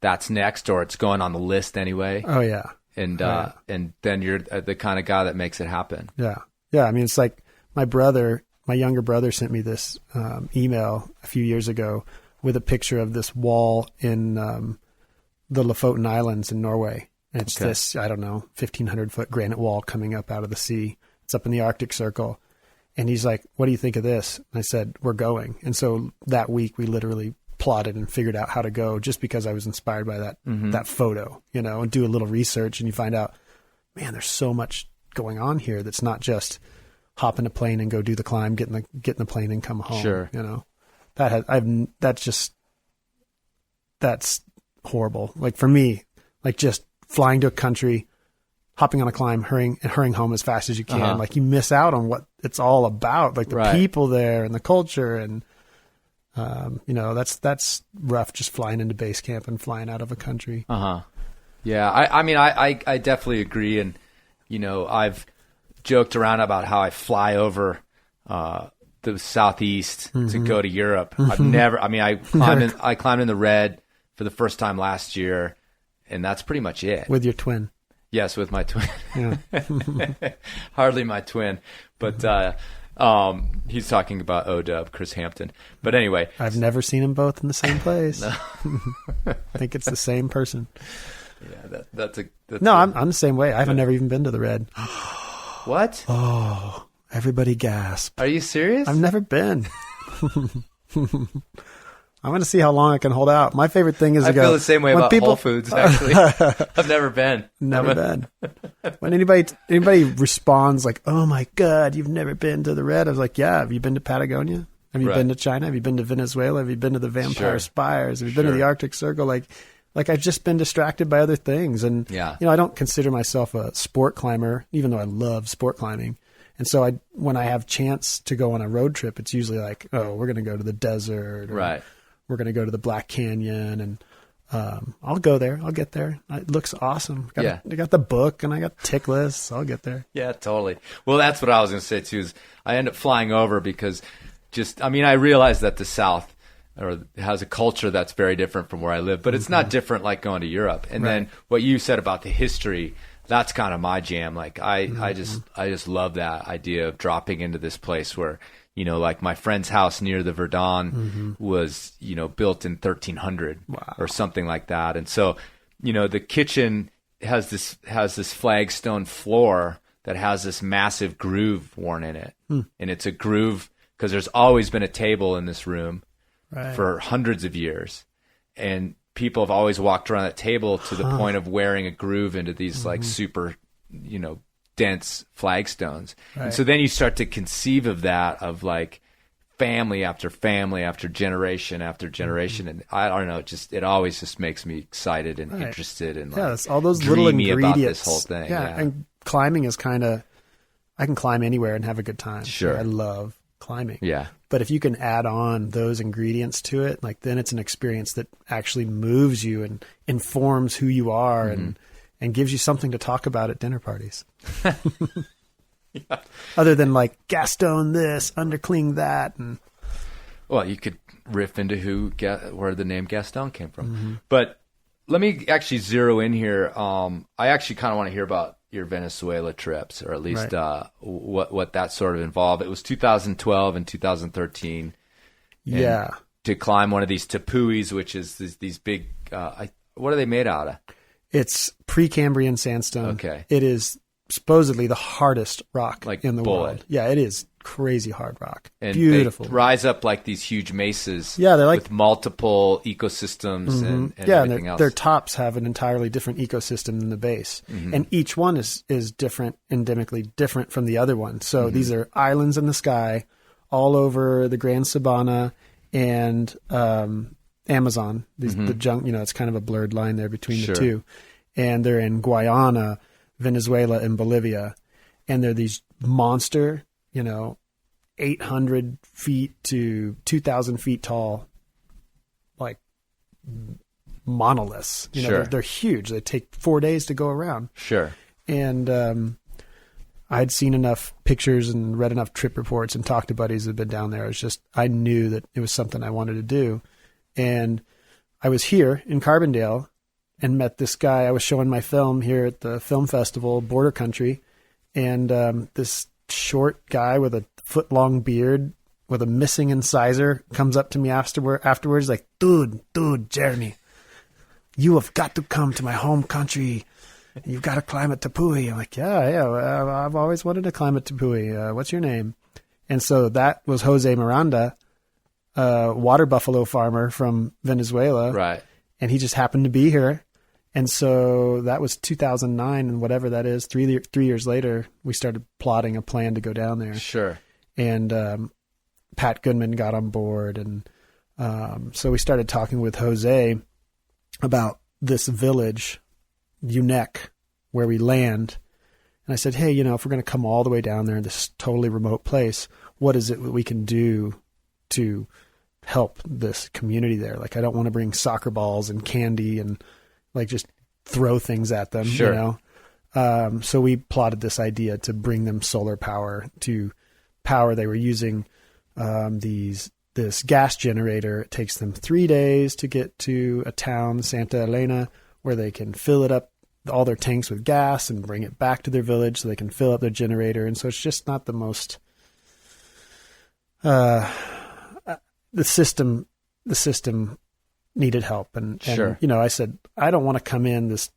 that's next, or it's going on the list anyway? Oh yeah. And and then you're the kind of guy that makes it happen. Yeah. Yeah. I mean, it's like my younger brother sent me this email a few years ago with a picture of this wall in the Lofoten Islands in Norway. And it's this, I don't know, 1,500 foot granite wall coming up out of the sea. It's up in the Arctic Circle. And he's like, what do you think of this? And I said, we're going. And so that week we literally plotted and figured out how to go just because I was inspired by that photo, you know, and do a little research and you find out, man, there's so much going on here that's not just hop in a plane and go do the climb, get in the plane and come home. Sure. You know, that's horrible. Like for me, like just flying to a country, hopping on a climb, hurrying home as fast as you can. Like you miss out on what it's all about, like the people there and the culture. And, you know, that's rough, just flying into base camp and flying out of a country. Yeah. I mean, I definitely agree. And, you know, I've joked around about how I fly over, the Southeast to go to Europe. I climbed in the Red for the first time last year, and that's pretty much it. With your twin. Yes, with my twin. Yeah. Hardly my twin, but He's talking about O-Dub, Chris Hampton. But anyway. I've never seen them both in the same place. I think it's the same person. Yeah, that's I'm the same way. I've never even been to the Red. What? Oh, everybody gasp. Are you serious? I've never been. I'm going to see how long I can hold out. My favorite thing is I feel the same way about Whole Foods, actually. I've never been. Never been. When anybody responds like, "Oh my God, you've never been to the Red," I was like, "Yeah, have you been to Patagonia? Have you been to China? Have you been to Venezuela? Have you been to the Vampire Spires? Have you been to the Arctic Circle?" Like I've just been distracted by other things. And, I don't consider myself a sport climber, even though I love sport climbing. And so when I have chance to go on a road trip, it's usually like, oh, we're going to go to the desert. Or we're going to go to the Black Canyon. And I'll go there. I'll get there. It looks awesome. I got the book and I got tick lists. I'll get there. Yeah, totally. Well, that's what I was going to say, too, is I end up flying over because I realize that the South has a culture that's very different from where I live, but it's not different like going to Europe. And then what you said about the history, that's kind of my jam. Like I just love that idea of dropping into this place where, like my friend's house near the Verdun was, built in 1300 or something like that. And so, the kitchen has this flagstone floor that has this massive groove worn in it. And it's a groove because there's always been a table in this room for hundreds of years. And people have always walked around that table to the point of wearing a groove into these like super, dense flagstones. And so then you start to conceive of that, of like family after family after generation after generation. And I don't know, it always just makes me excited and interested and it's all those little ingredients about this whole thing. Yeah. And climbing is I can climb anywhere and have a good time. Sure. I love climbing. Yeah. But if you can add on those ingredients to it, like then it's an experience that actually moves you and informs who you are and gives you something to talk about at dinner parties. Other than like Gaston this, Undercling that. Well, you could riff into where the name Gaston came from. But let me actually zero in here. I actually kind of want to hear about your Venezuela trips, or at least what that sort of involved. It was 2012 and 2013. Yeah. To climb one of these tepuis, which is these big, what are they made out of? It's Precambrian sandstone. Okay. It is supposedly the hardest rock in the bullet. world. Yeah, it is crazy hard rock. And beautiful. They rise up like these huge mesas. Yeah, they're like with multiple ecosystems and everything else. Their tops have an entirely different ecosystem than the base, and each one is different, endemically different from the other one. So these are islands in the sky, all over the Grand Sabana and Amazon. The it's kind of a blurred line there between the two, and they're in Guyana, Venezuela, and Bolivia, and they're these monster, 800 feet to 2,000 feet tall, like monoliths. They're huge. They take 4 days to go around. Sure. And I'd seen enough pictures and read enough trip reports and talked to buddies that had been down there. I knew that it was something I wanted to do. And I was here in Carbondale and met this guy. I was showing my film here at the film festival, Border Country. And this short guy with a foot-long beard with a missing incisor comes up to me afterwards like, dude, Jeremy, you have got to come to my home country. You've got to climb at Tepui. I'm like, yeah, I've always wanted to climb at Tepui. What's your name? And so that was Jose Miranda, a water buffalo farmer from Venezuela. Right. And he just happened to be here. And so that was 2009, and whatever that is, 3 years later, we started plotting a plan to go down there. Sure. And Pat Goodman got on board. And so we started talking with Jose about this village, UNEC, where we land. And I said, hey, if we're going to come all the way down there in this totally remote place, what is it that we can do to help this community there? Like, I don't want to bring soccer balls and candy and like just throw things at them, sure. So we plotted this idea to bring them solar power to power. They were using this gas generator. It takes them 3 days to get to a town, Santa Elena, where they can fill it up, all their tanks with gas, and bring it back to their village so they can fill up their generator. And so it's just not the most the system needed help. And Sure. I said, I don't want to come in this,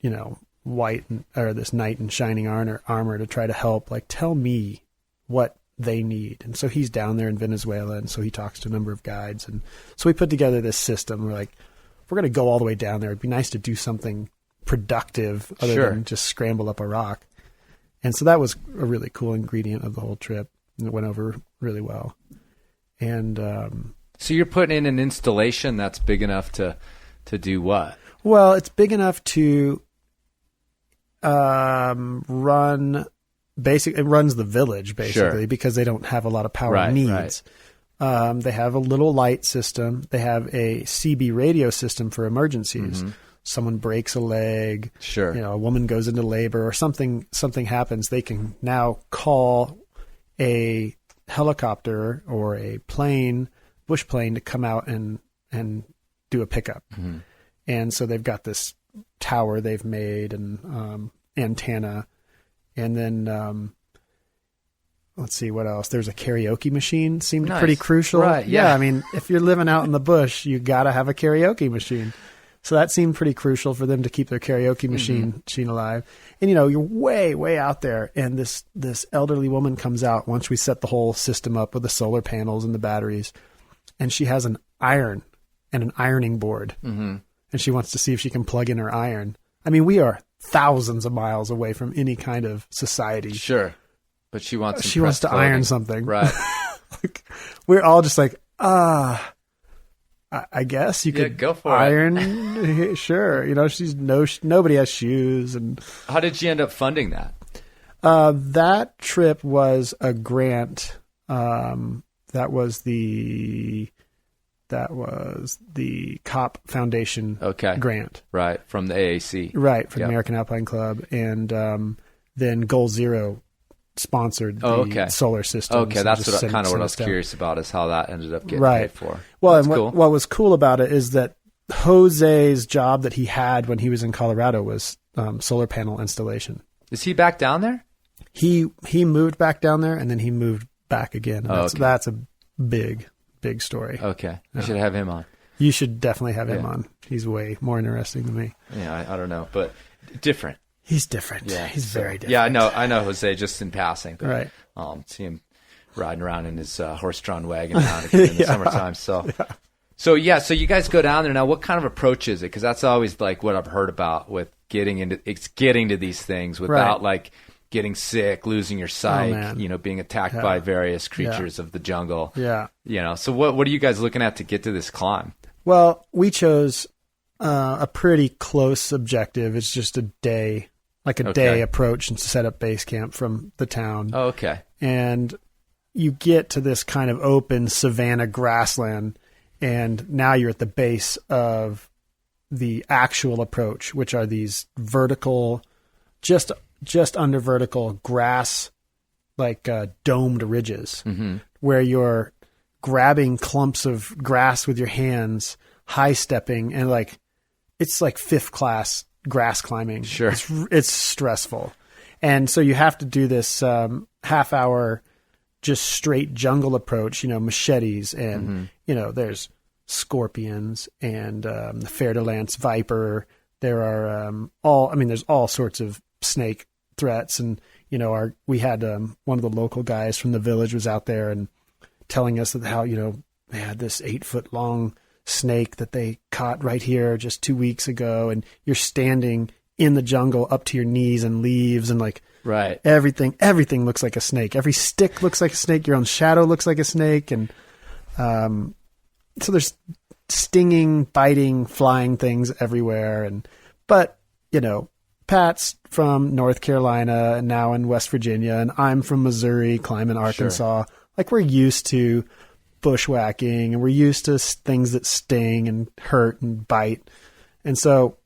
this knight in shining armor to try to help. Like, tell me what they need. And so he's down there in Venezuela. And so he talks to a number of guides. And so we put together this system. We're like, if we're going to go all the way down there, it'd be nice to do something productive other than just scramble up a rock. And so that was a really cool ingredient of the whole trip. And it went over really well. And so you're putting in an installation that's big enough to do what? Well, it's big enough to run. It runs the village basically because they don't have a lot of power needs. Right. They have a little light system. They have a CB radio system for emergencies. Mm-hmm. Someone breaks a leg. Sure. A woman goes into labor or something happens. They can now call a helicopter or a bush plane to come out and do a pickup. Mm-hmm. And so they've got this tower they've made and antenna. And then let's see what else. There's a karaoke machine. Seemed pretty crucial. Right. Yeah. I mean, if you're living out in the bush, you got to have a karaoke machine. So that seemed pretty crucial for them to keep their karaoke machine alive. And, you're way, way out there. And this elderly woman comes out once we set the whole system up with the solar panels and the batteries. And she has an iron and an ironing board. Mm-hmm. And she wants to see if she can plug in her iron. I mean, we are thousands of miles away from any kind of society. Sure. But she wants to iron something. Right. We're all just like, I guess you could go for iron. It. Sure. Nobody has shoes. And how did you end up funding that? That trip was a grant. That was the COP Foundation grant. Right. From the AAC. Right. From the American Alpine Club. And then Goal Zero sponsored the solar system. Okay, that's what I was curious about, is how that ended up getting paid for. Well, and what was cool about it is that Jose's job that he had when he was in Colorado was solar panel installation. Is he back down there? He moved back down there, and then he moved back again. That's a big story. Okay, you should have him on. You should definitely have him on. He's way more interesting than me. Yeah, I don't know, but different. He's different. Yeah, he's very different. Yeah, I know Jose just in passing. But, right. See him riding around in his horse-drawn wagon down in the summertime. So you guys go down there. Now, what kind of approach is it? Because that's always like what I've heard about with getting to these things without like getting sick, losing your sight, being attacked by various creatures of the jungle. Yeah. So what are you guys looking at to get to this climb? Well, we chose a pretty close objective. It's just a day. Like a day approach and set up base camp from the town. Oh, okay. And you get to this kind of open savanna grassland, and now you're at the base of the actual approach, which are these vertical, just under vertical grass, like domed ridges, where you're grabbing clumps of grass with your hands, high stepping, and it's like fifth class grass climbing. Sure. It's stressful. And so you have to do this half hour, just straight jungle approach, machetes and, there's scorpions and the fer-de-lance viper. There are there's all sorts of snake threats. And, we had one of the local guys from the village was out there and telling us that how, they had this 8-foot long snake that they caught right here just 2 weeks ago, and you're standing in the jungle up to your knees in leaves, and everything looks like a snake. Every stick looks like a snake. Your own shadow looks like a snake, and so there's stinging, biting, flying things everywhere. But Pat's from North Carolina and now in West Virginia, and I'm from Missouri, climbing Arkansas. Sure. We're used to bushwhacking, and we're used to things that sting and hurt and bite. And so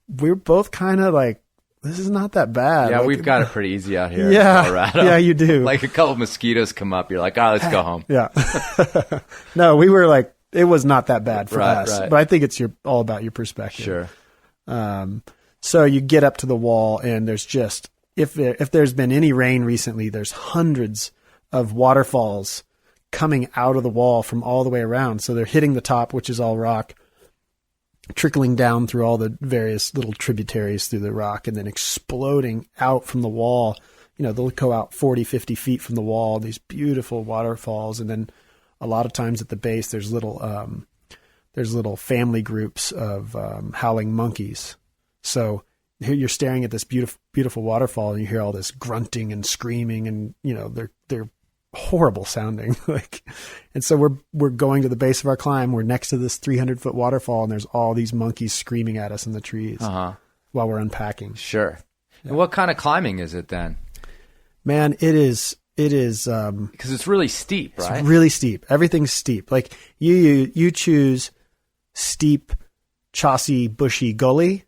we're both kind of like, this is not that bad. Yeah, we've got it pretty easy out here in Colorado. Yeah, you do. Like a couple mosquitoes come up, you're like, let's go home. Yeah. No, we were like, it was not that bad for us. Right. But I think it's all about your perspective. Sure. So you get up to the wall, and there's just, if there's been any rain recently, there's hundreds of waterfalls coming out of the wall from all the way around. So they're hitting the top, which is all rock, trickling down through all the various little tributaries through the rock, and then exploding out from the wall. They'll go out 40, 50 feet from the wall, these beautiful waterfalls. And then a lot of times at the base, there's little family groups of howling monkeys. So here you're staring at this beautiful, beautiful waterfall, and you hear all this grunting and screaming, and they're horrible sounding. And so we're going to the base of our climb. We're next to this 300-foot waterfall, and there's all these monkeys screaming at us in the trees while we're unpacking. Sure. Yeah. And what kind of climbing is it then? Man, it is because it's really steep, right? It's really steep. Everything's steep. Like you choose steep, chossy, bushy gully,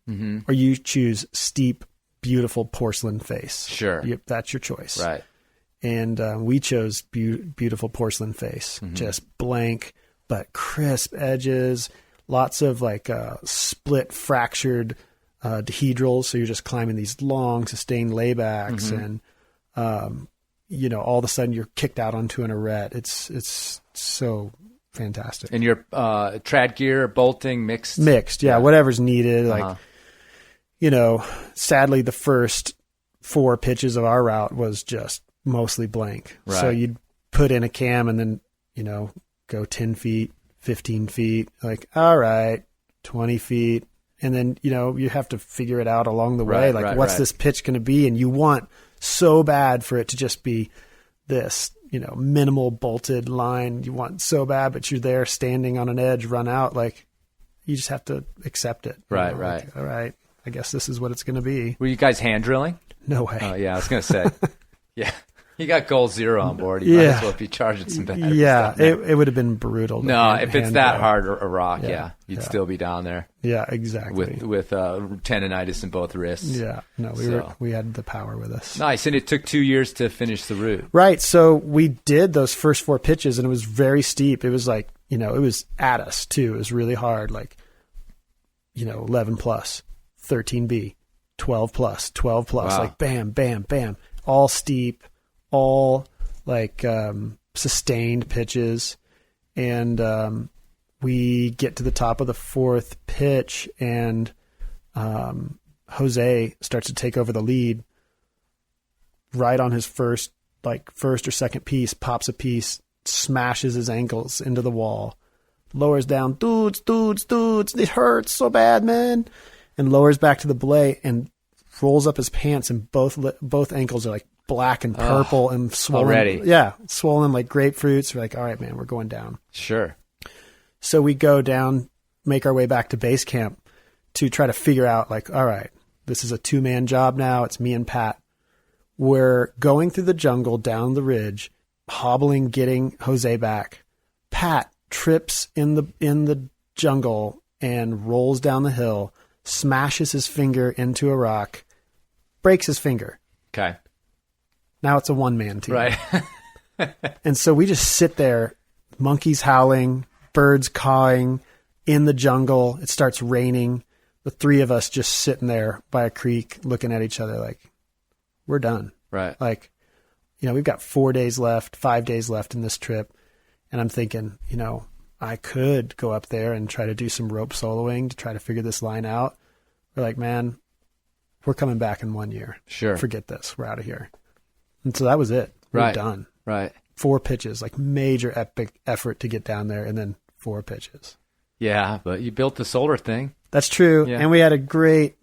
or you choose steep, beautiful porcelain face. Sure. That's your choice. Right. And we chose beautiful porcelain face, just blank but crisp edges, lots of split, fractured dehedrals. So you're just climbing these long, sustained laybacks, and all of a sudden you're kicked out onto an arête. It's so fantastic. And your trad gear, bolting, mixed? Mixed, yeah. Whatever's needed. Sadly, the first 4 pitches of our route was just mostly blank. Right. So you'd put in a cam and then, go 10 feet, 15 feet, all right, 20 feet. And then, you have to figure it out along the way. What's this pitch going to be? And you want so bad for it to just be this, minimal bolted line. You want so bad, but you're there standing on an edge, run out. You just have to accept it. Right. All right. I guess this is what it's going to be. Were you guys hand drilling? No way. Oh, yeah. I was going to say, yeah. You got goal zero on board. You might as well be charging some batteries. Yeah, it would have been brutal. No, if it's that hard a rock, you'd still be down there. Yeah, exactly. With tendonitis in both wrists. Yeah, no, we had the power with us. Nice, and it took 2 years to finish the route. Right, so we did those first 4 pitches, and it was very steep. It was it was at us too. It was really hard, 11 plus, 13B, 12 plus, 12 plus, wow. Bam, bam, bam, all steep. All sustained pitches, and we get to the top of the 4th pitch, and Jose starts to take over the lead. Right on his first or second piece, pops a piece, smashes his ankles into the wall, lowers down, dudes, it hurts so bad, man, and lowers back to the belay and rolls up his pants, and both ankles are black and purple and swollen. Already. Yeah, swollen like grapefruits. We're all right, man, we're going down. Sure. So we go down, make our way back to base camp to try to figure out, all right, this is a 2-man job now. It's me and Pat. We're going through the jungle down the ridge, hobbling, getting Jose back. Pat trips in the jungle and rolls down the hill, smashes his finger into a rock, breaks his finger. Okay. Now it's a 1-man team. Right. And so we just sit there, monkeys howling, birds cawing in the jungle. It starts raining. The 3 of us just sitting there by a creek looking at each other we're done. Right. We've got 4 days left, 5 days left in this trip. And I'm thinking, I could go up there and try to do some rope soloing to try to figure this line out. We're man, we're coming back in 1 year. Sure. Forget this. We're out of here. And so that was it. We're done. Right. 4 pitches, major epic effort to get down there, and then 4 pitches. Yeah, but you built the solar thing. That's true. Yeah. And we had a great,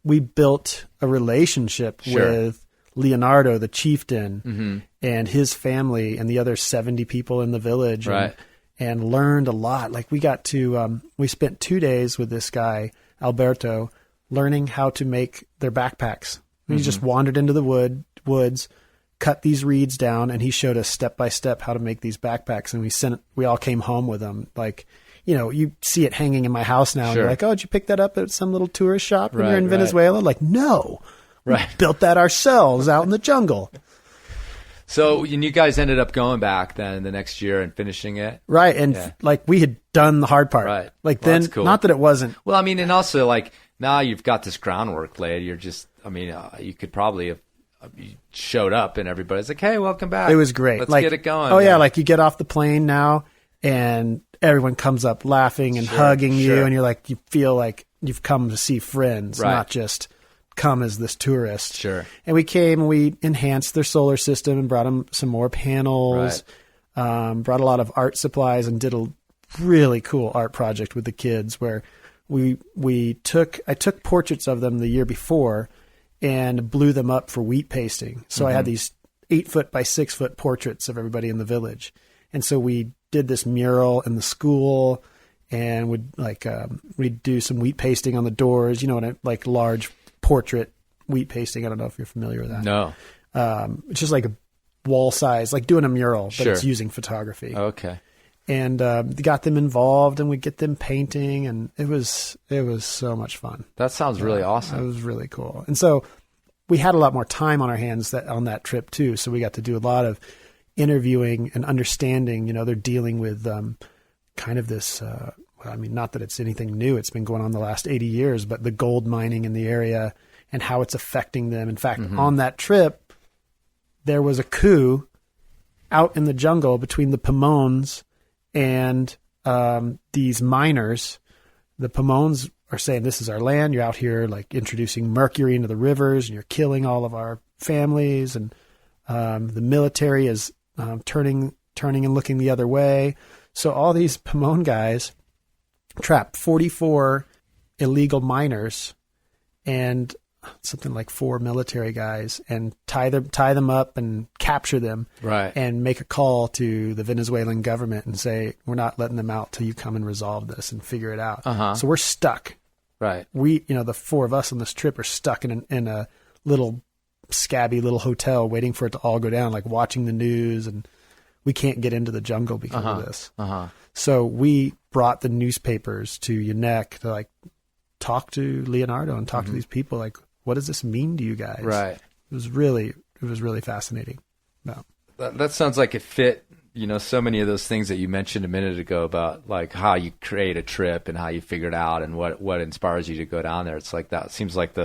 we built a relationship with Leonardo, the chieftain, and his family and the other 70 people in the village. Right. And learned a lot. We got to, we spent 2 days with this guy, Alberto, learning how to make their backpacks. We just wandered into the woods, cut these reeds down, and he showed us step by step how to make these backpacks. And we all came home with them. You see it hanging in my house now. Sure. And you're did you pick that up at some little tourist shop when you're in Right. Venezuela? No. Right. We built that ourselves out in the jungle. So, and you guys ended up going back then the next year and finishing it? Right. And we had done the hard part. Right. Then, that's cool. not that it wasn't. Well, and also now you've got this groundwork laid. You're just, you could probably have you showed up and everybody's like, "Hey, welcome back." It was great. Let's like, get it going. Oh yeah, like you get off the plane now, and everyone comes up laughing and hugging you, and you're like, you feel like you've come to see friends, not just come as this tourist. Sure. And we came and we enhanced their solar system and brought them some more panels, brought a lot of art supplies, and did a really cool art project with the kids where I took portraits of them the year before and blew them up for wheat pasting. So I had these 8-foot by 6-foot portraits of everybody in the village. And so we did this mural in the school, and we'd do some wheat pasting on the doors, like large portrait wheat pasting. I don't know if you're familiar with that. No. It's just like a wall size, like doing a mural, but it's using photography. Okay. And got them involved, and we'd get them painting, and it was so much fun. That sounds really awesome. It was really cool. And so we had a lot more time on our hands on that trip too. So we got to do a lot of interviewing and understanding. They're dealing with kind of this. Not that it's anything new. It's been going on the last 80 years, but the gold mining in the area and how it's affecting them. In fact, on that trip, there was a coup out in the jungle between the Pomones and these miners. The Pomones are saying, this is our land. You're out here like introducing mercury into the rivers, and you're killing all of our families. And the military is turning and looking the other way. So all these Pomone guys trapped 44 illegal miners and something like 4 military guys, and tie them up and capture them, and make a call to the Venezuelan government and say, we're not letting them out till you come and resolve this and figure it out. So we're stuck. Right. We, the 4 of us on this trip are stuck in a little scabby little hotel waiting for it to all go down, like watching the news, and we can't get into the jungle because of this. So we brought the newspapers to Unek to like talk to Leonardo and talk to these people, like, what does this mean to you guys? Right. It was really fascinating. No. That sounds like it fit, so many of those things that you mentioned a minute ago about like how you create a trip and how you figure it out and what inspires you to go down there. It's like that. It seems like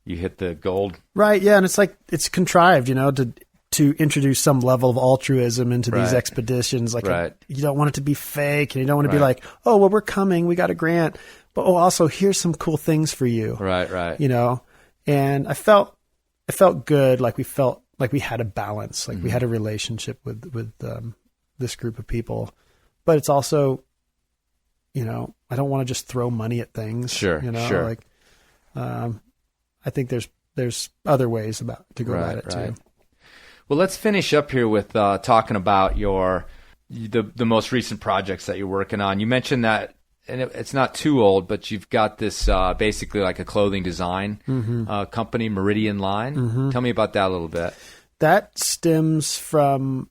you hit the gold. Right. Yeah. And it's like, it's contrived, to introduce some level of altruism into these expeditions. Like you don't want it to be fake, and you don't want to be like, oh, well, we're coming, we got a grant, but also here's some cool things for you. Right. And I felt good. Like we had a balance, like we had a relationship with this group of people, but it's also, I don't want to just throw money at things. Sure. Like, I think there's other ways to go about it too. Well, let's finish up here with talking about the most recent projects that you're working on. You mentioned that, and it's not too old, but you've got this basically like a clothing design company, Meridian Line. Tell me about that a little bit. That stems from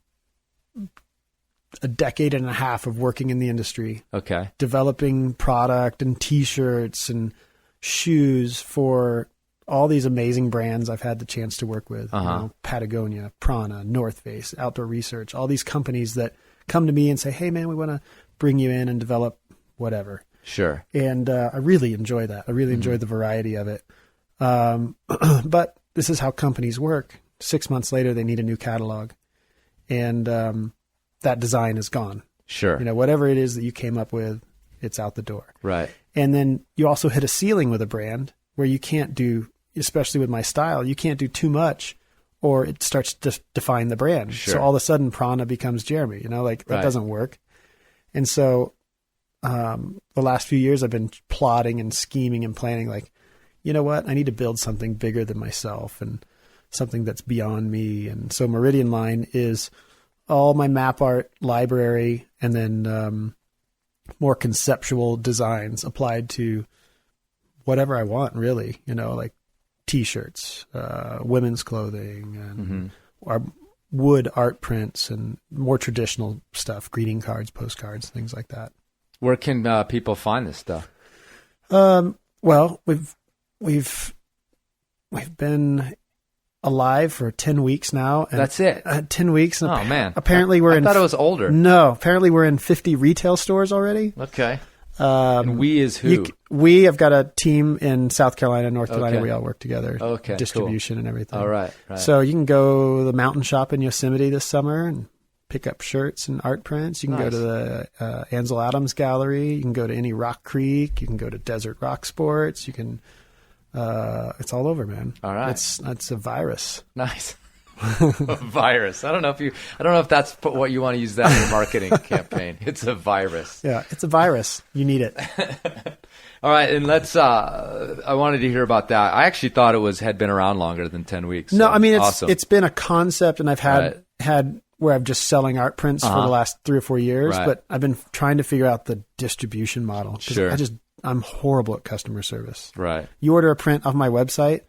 a decade and a half of working in the industry. Okay. Developing product and T-shirts and shoes for all these amazing brands I've had the chance to work with. Patagonia, Prana, North Face, Outdoor Research, all these companies that come to me and say, hey, man, we want to bring you in and develop whatever. Sure. And I really enjoy that. I really enjoy the variety of it. But this is how companies work. 6 months later, they need a new catalog. And that design is gone. Sure. Whatever it is that you came up with, it's out the door. Right. And then you also hit a ceiling with a brand where you can't do, especially with my style, you can't do too much or it starts to define the brand. Sure. So all of a sudden Prana becomes Jeremy, that doesn't work. And so the last few years I've been plotting and scheming and planning like, you know what, I need to build something bigger than myself and something that's beyond me. And so Meridian Line is all my map art library and then more conceptual designs applied to whatever I want, really, like T-shirts, women's clothing, and our wood art prints, and more traditional stuff, greeting cards, postcards, things like that. Where can people find this stuff? Well, we've been alive for 10 weeks now. And that's it. 10 weeks. Oh man! Apparently I thought it was older. No, apparently we're in 50 retail stores already. Okay. And we is who? We have got a team in South Carolina, North Carolina. Okay. We all work together. Okay, distribution and everything. All right. So you can go to the mountain shop in Yosemite this summer and pick up shirts and art prints. You can go to the Ansel Adams Gallery. You can go to any Rock Creek. You can go to Desert Rock Sports. You can. It's all over, man. All right. It's a virus. Nice. A virus. I don't know if that's what you want to use that in your marketing campaign. It's a virus. Yeah, it's a virus. You need it. All right, and let's. I wanted to hear about that. I actually thought had been around longer than 10 weeks. No, so I mean awesome. it's been a concept, and I've had where I'm just selling art prints for the last 3 or 4 years, but I've been trying to figure out the distribution model. 'Cause Sure. I'm horrible at customer service. Right. You order a print off my website,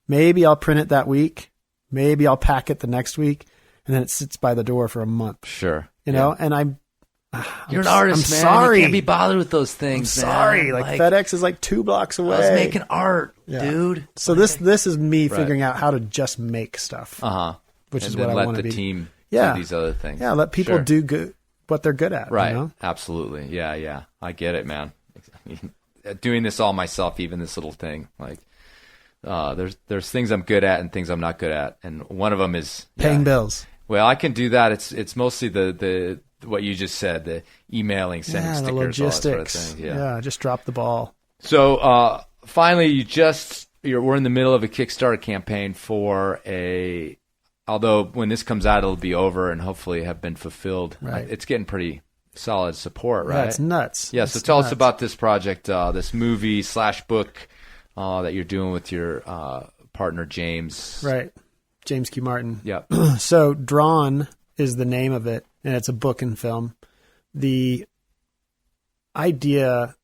maybe I'll print it that week, maybe I'll pack it the next week, and then it sits by the door for a month. Sure. You know, and You're an artist, I'm man. sorry. You can't be bothered with those things. I'm sorry. man. Like FedEx is like 2 blocks away. I was making art, dude. So this is me figuring out how to just make stuff. Which is then what I let want to the be. team Yeah. do these other things. Yeah, let people do good what they're good at. Right. You know? Absolutely. Yeah. I get it, man. Doing this all myself, even this little thing, like there's things I'm good at and things I'm not good at, and one of them is Paying bills. Well, I can do that. It's mostly the what you just said, the emailing, sending stickers, the logistics. all that sort of thing. Yeah. Just drop the ball. So finally, we're in the middle of a Kickstarter campaign for although when this comes out, it'll be over and hopefully have been fulfilled. Right. It's getting pretty solid support, right? Yeah, it's nuts. Yeah, so tell us about this project, this movie / book that you're doing with your partner, James. Right. James Q. Martin. Yep. So Drawn is the name of it, and it's a book and film. The idea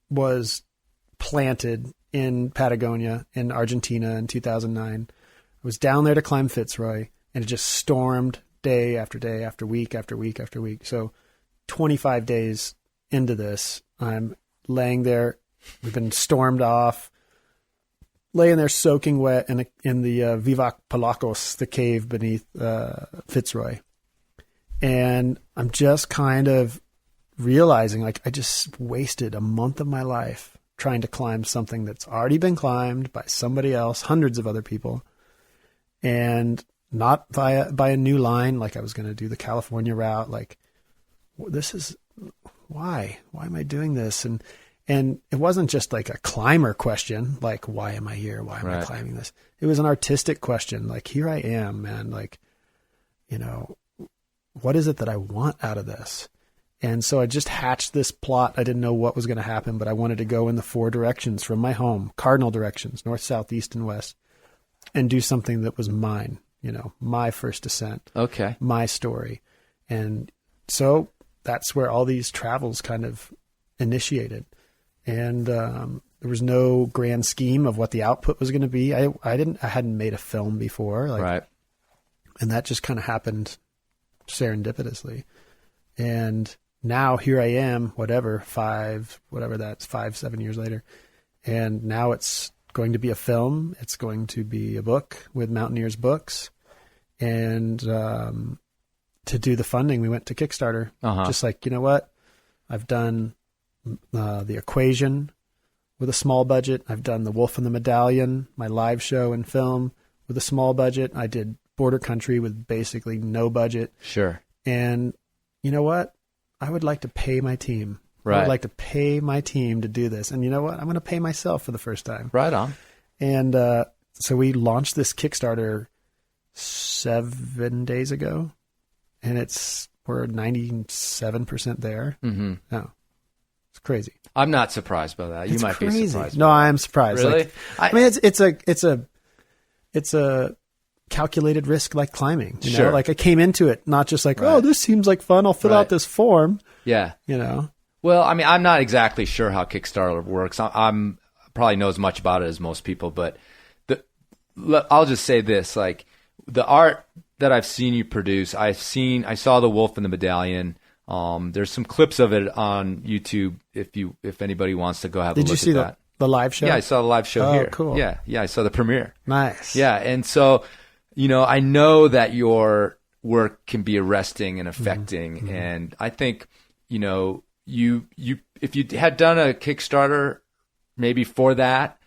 was planted in Patagonia in Argentina in 2009. I was down there to climb Fitzroy, and it just stormed day after day after week after week after week. So 25 days into this, I'm laying there. We've been stormed off, laying there soaking wet in the Vivac Palacos, the cave beneath Fitzroy. And I'm just kind of realizing, like, I just wasted a month of my life trying to climb something that's already been climbed by somebody else, hundreds of other people, and not by a new line. Like I was going to do the California route. Like, this is why am I doing this? And it wasn't just like a climber question, like, why am I here? Why am I climbing this? It was an artistic question. Like, here I am, man. Like, you know, what is it that I want out of this? And so I just hatched this plot. I didn't know what was going to happen, but I wanted to go in the 4 directions from my home, cardinal directions, north, south, east, and west, and do something that was mine, you know, my first ascent. Okay. My story. And so that's where all these travels kind of initiated. And there was no grand scheme of what the output was going to be. I hadn't made a film before. Like, and that just kind of happened serendipitously. And now here I am, 5-7 years later. And now it's going to be a film. It's going to be a book with Mountaineers Books. And to do the funding, we went to Kickstarter. Just like, you know what? I've done The Equation with a small budget. I've done The Wolf and the Medallion, my live show and film, with a small budget. I did Border Country with basically no budget. Sure. And you know what? I would like to pay my team. Right. I would like to pay my team to do this. And you know what? I'm going to pay myself for the first time. Right on. And so we launched this Kickstarter 7 days ago, and we're 97% there. Mm-hmm. No, it's crazy. I'm not surprised by that. You might be surprised. No, I am surprised. Really? Like, I mean, it's a calculated risk, like climbing. You know? Like I came into it not just like, oh, this seems like fun. I'll fill out this form. Yeah. You know. Well, I mean, I'm not exactly sure how Kickstarter works. I'm probably know as much about it as most people, but I'll just say this: like the art that I've seen you produce, I saw The Wolf and the Medallion. There's some clips of it on YouTube if anybody wants to go have a look at that. Did you see the live show? Yeah, I saw the live show here. Oh, cool. Yeah, I saw the premiere. Nice. Yeah, and so, you know, I know that your work can be arresting and affecting, and I think, you know, you if you had done a Kickstarter maybe for that,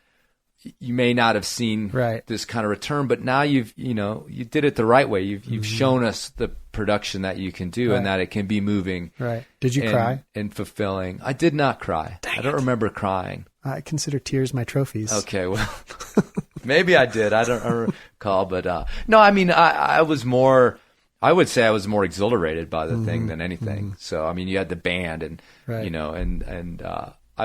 you may not have seen Right. this kind of return, but now you did it the right way. You've shown us the production that you can do, and that it can be moving. Right. Did you cry? And fulfilling. I did not cry. I don't remember crying. I consider tears my trophies. Okay, well, maybe I did. I don't recall, but no. I mean, I was more. I would say I was more exhilarated by the thing than anything. So I mean, you had the band, and Right.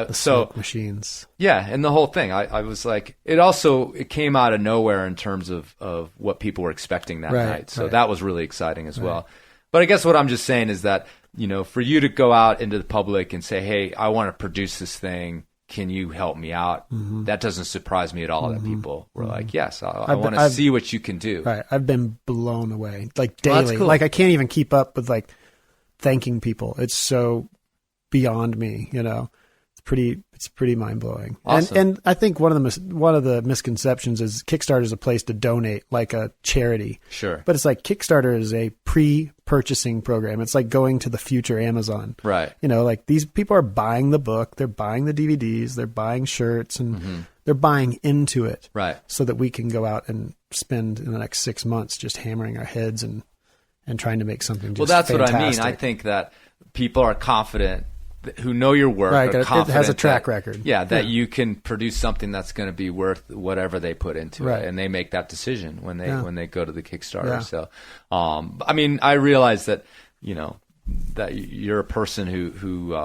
the Smoke machines. Yeah, and the whole thing. I was like, it came out of nowhere in terms of what people were expecting that Right, night. So right. that was really exciting as well. But I guess what I'm just saying is that, for you to go out into the public and say, hey, I want to produce this thing. Can you help me out? That doesn't surprise me at all that people were like, yes, I want to see what you can do. Right. I've been blown away, like Well, that's daily. cool. Like I can't even keep up with like thanking people. It's so beyond me, It's pretty mind blowing. Awesome. And I think one of the misconceptions is Kickstarter is a place to donate, like a charity. Sure. But it's like Kickstarter is a pre-purchasing program. It's like going to the future Amazon. Right. Like these people are buying the book, they're buying the DVDs, they're buying shirts, and they're buying into it. Right. So that we can go out and spend in the next 6 months just hammering our heads and trying to make something just Well, that's fantastic. what I mean. I think that people are confident, who know your work, Right, are it confident has a track that- record. Yeah, that Yeah. you can produce something that's going to be worth whatever they put into Right. it, and they make that decision when they go to the Kickstarter. Yeah. So, I mean, I realize that that you're a person who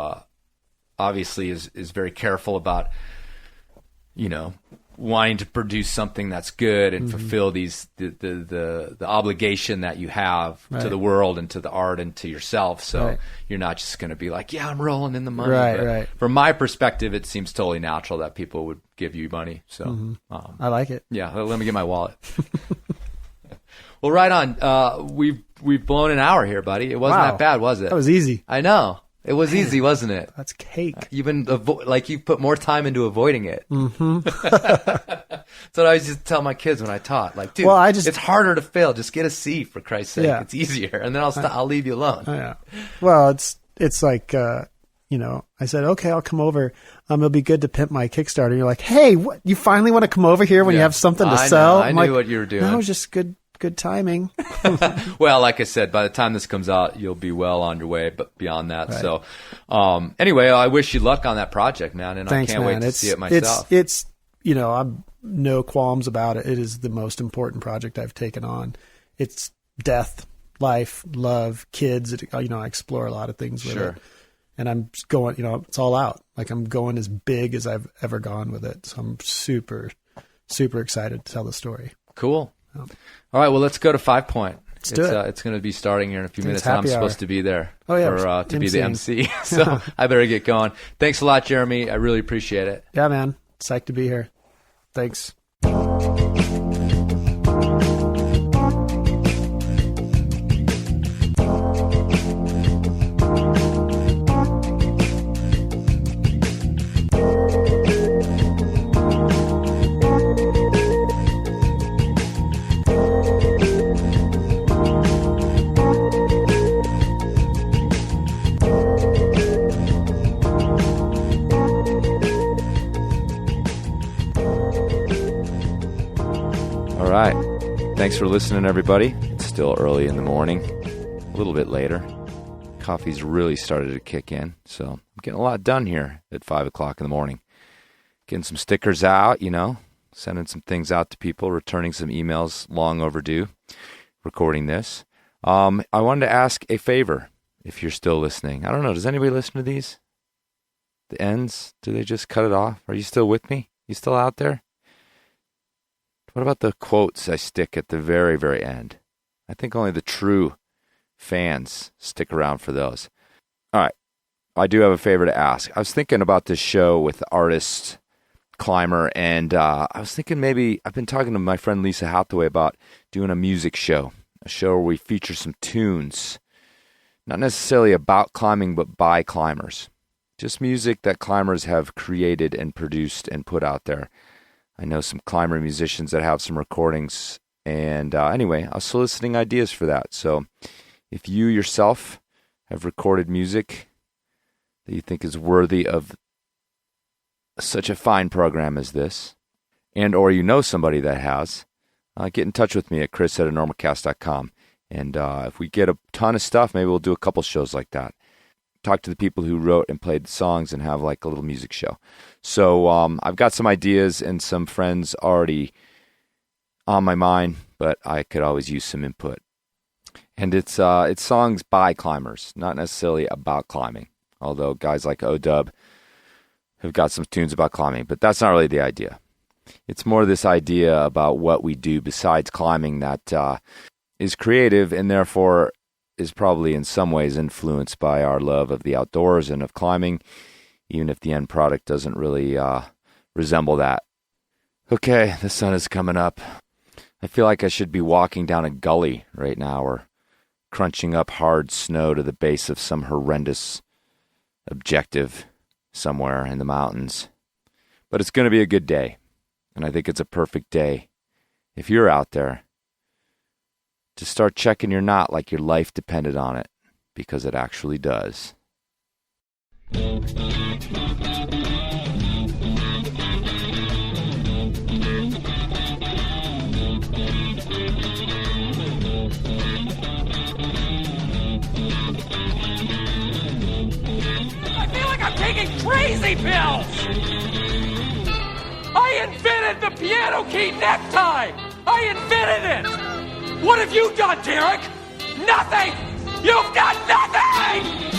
obviously is very careful about wanting to produce something that's good and fulfill the obligation that you have to Right. the world and to the art and to yourself. So Right. you're not just going to be like, yeah, I'm rolling in the money. Right, But right. From my perspective, it seems totally natural that people would give you money. So, I like it. yeah, let me get my wallet. Well, right on. We've blown an hour here, buddy. It wasn't Wow. that bad, was it? That was easy. I know. It was easy, wasn't it? That's cake. You've been you put more time into avoiding it. Mm-hmm. That's what I used to tell my kids when I taught. Like, dude, Well, it's harder to fail. Just get a C for Christ's sake. Yeah. It's easier, and then I'll leave you alone. Oh, yeah. Well, it's like I said, okay, I'll come over. It'll be good to pimp my Kickstarter. You're like, hey, what? You finally want to come over here when you Yeah. have something to I sell? know. I I'm knew like, what you were doing. No, it was just good timing. Well, like I said, by the time this comes out, you'll be well on your way. But beyond that, Right. so anyway, I wish you luck on that project, man, and Thanks, I can't man. wait to see it myself. It's I'm no qualms about it. It is the most important project I've taken on. It's death, life, love, kids. I explore a lot of things with Sure. it. And I'm just going, it's all out. Like I'm going as big as I've ever gone with it. So I'm super, super excited to tell the story. Cool. All right, well, let's go to 5 Point. Let's do it. It's going to be starting here in a few It's minutes, and I'm happy hour. supposed to be there Oh, yeah, to be the emceeing. MC. So I better get going. Thanks a lot, Jeremy. I really appreciate it. Yeah, man. Psyched to be here. Thanks. All right. Thanks for listening, everybody. It's still early in the morning, a little bit later. Coffee's really started to kick in, so I'm getting a lot done here at 5 o'clock in the morning. Getting some stickers out, sending some things out to people, returning some emails long overdue, recording this. I wanted to ask a favor if you're still listening. I don't know, does anybody listen to these? The ends? Do they just cut it off? Are you still with me? You still out there? What about the quotes I stick at the very, very end? I think only the true fans stick around for those. All right. I do have a favor to ask. I was thinking about this show with the artist Climber, and I was thinking maybe I've been talking to my friend Lisa Hathaway about doing a music show, a show where we feature some tunes, not necessarily about climbing, but by climbers. Just music that climbers have created and produced and put out there. I know some climber musicians that have some recordings. And anyway, I was soliciting ideas for that. So if you yourself have recorded music that you think is worthy of such a fine program as this, and or you know somebody that has, get in touch with me at chris@enormocast.com. And if we get a ton of stuff, maybe we'll do a couple shows like that. Talk to the people who wrote and played the songs and have like a little music show. So I've got some ideas and some friends already on my mind, but I could always use some input. And it's songs by climbers, not necessarily about climbing. Although guys like O-Dub have got some tunes about climbing, but that's not really the idea. It's more this idea about what we do besides climbing that is creative and therefore is probably in some ways influenced by our love of the outdoors and of climbing, even if the end product doesn't really resemble that. Okay, the sun is coming up. I feel like I should be walking down a gully right now or crunching up hard snow to the base of some horrendous objective somewhere in the mountains. But it's going to be a good day, and I think it's a perfect day, if you're out there, to start checking your knot like your life depended on it, because it actually does. Taking crazy pills! I invented the piano key necktie! I invented it! What have you done, Derek? Nothing! You've done nothing!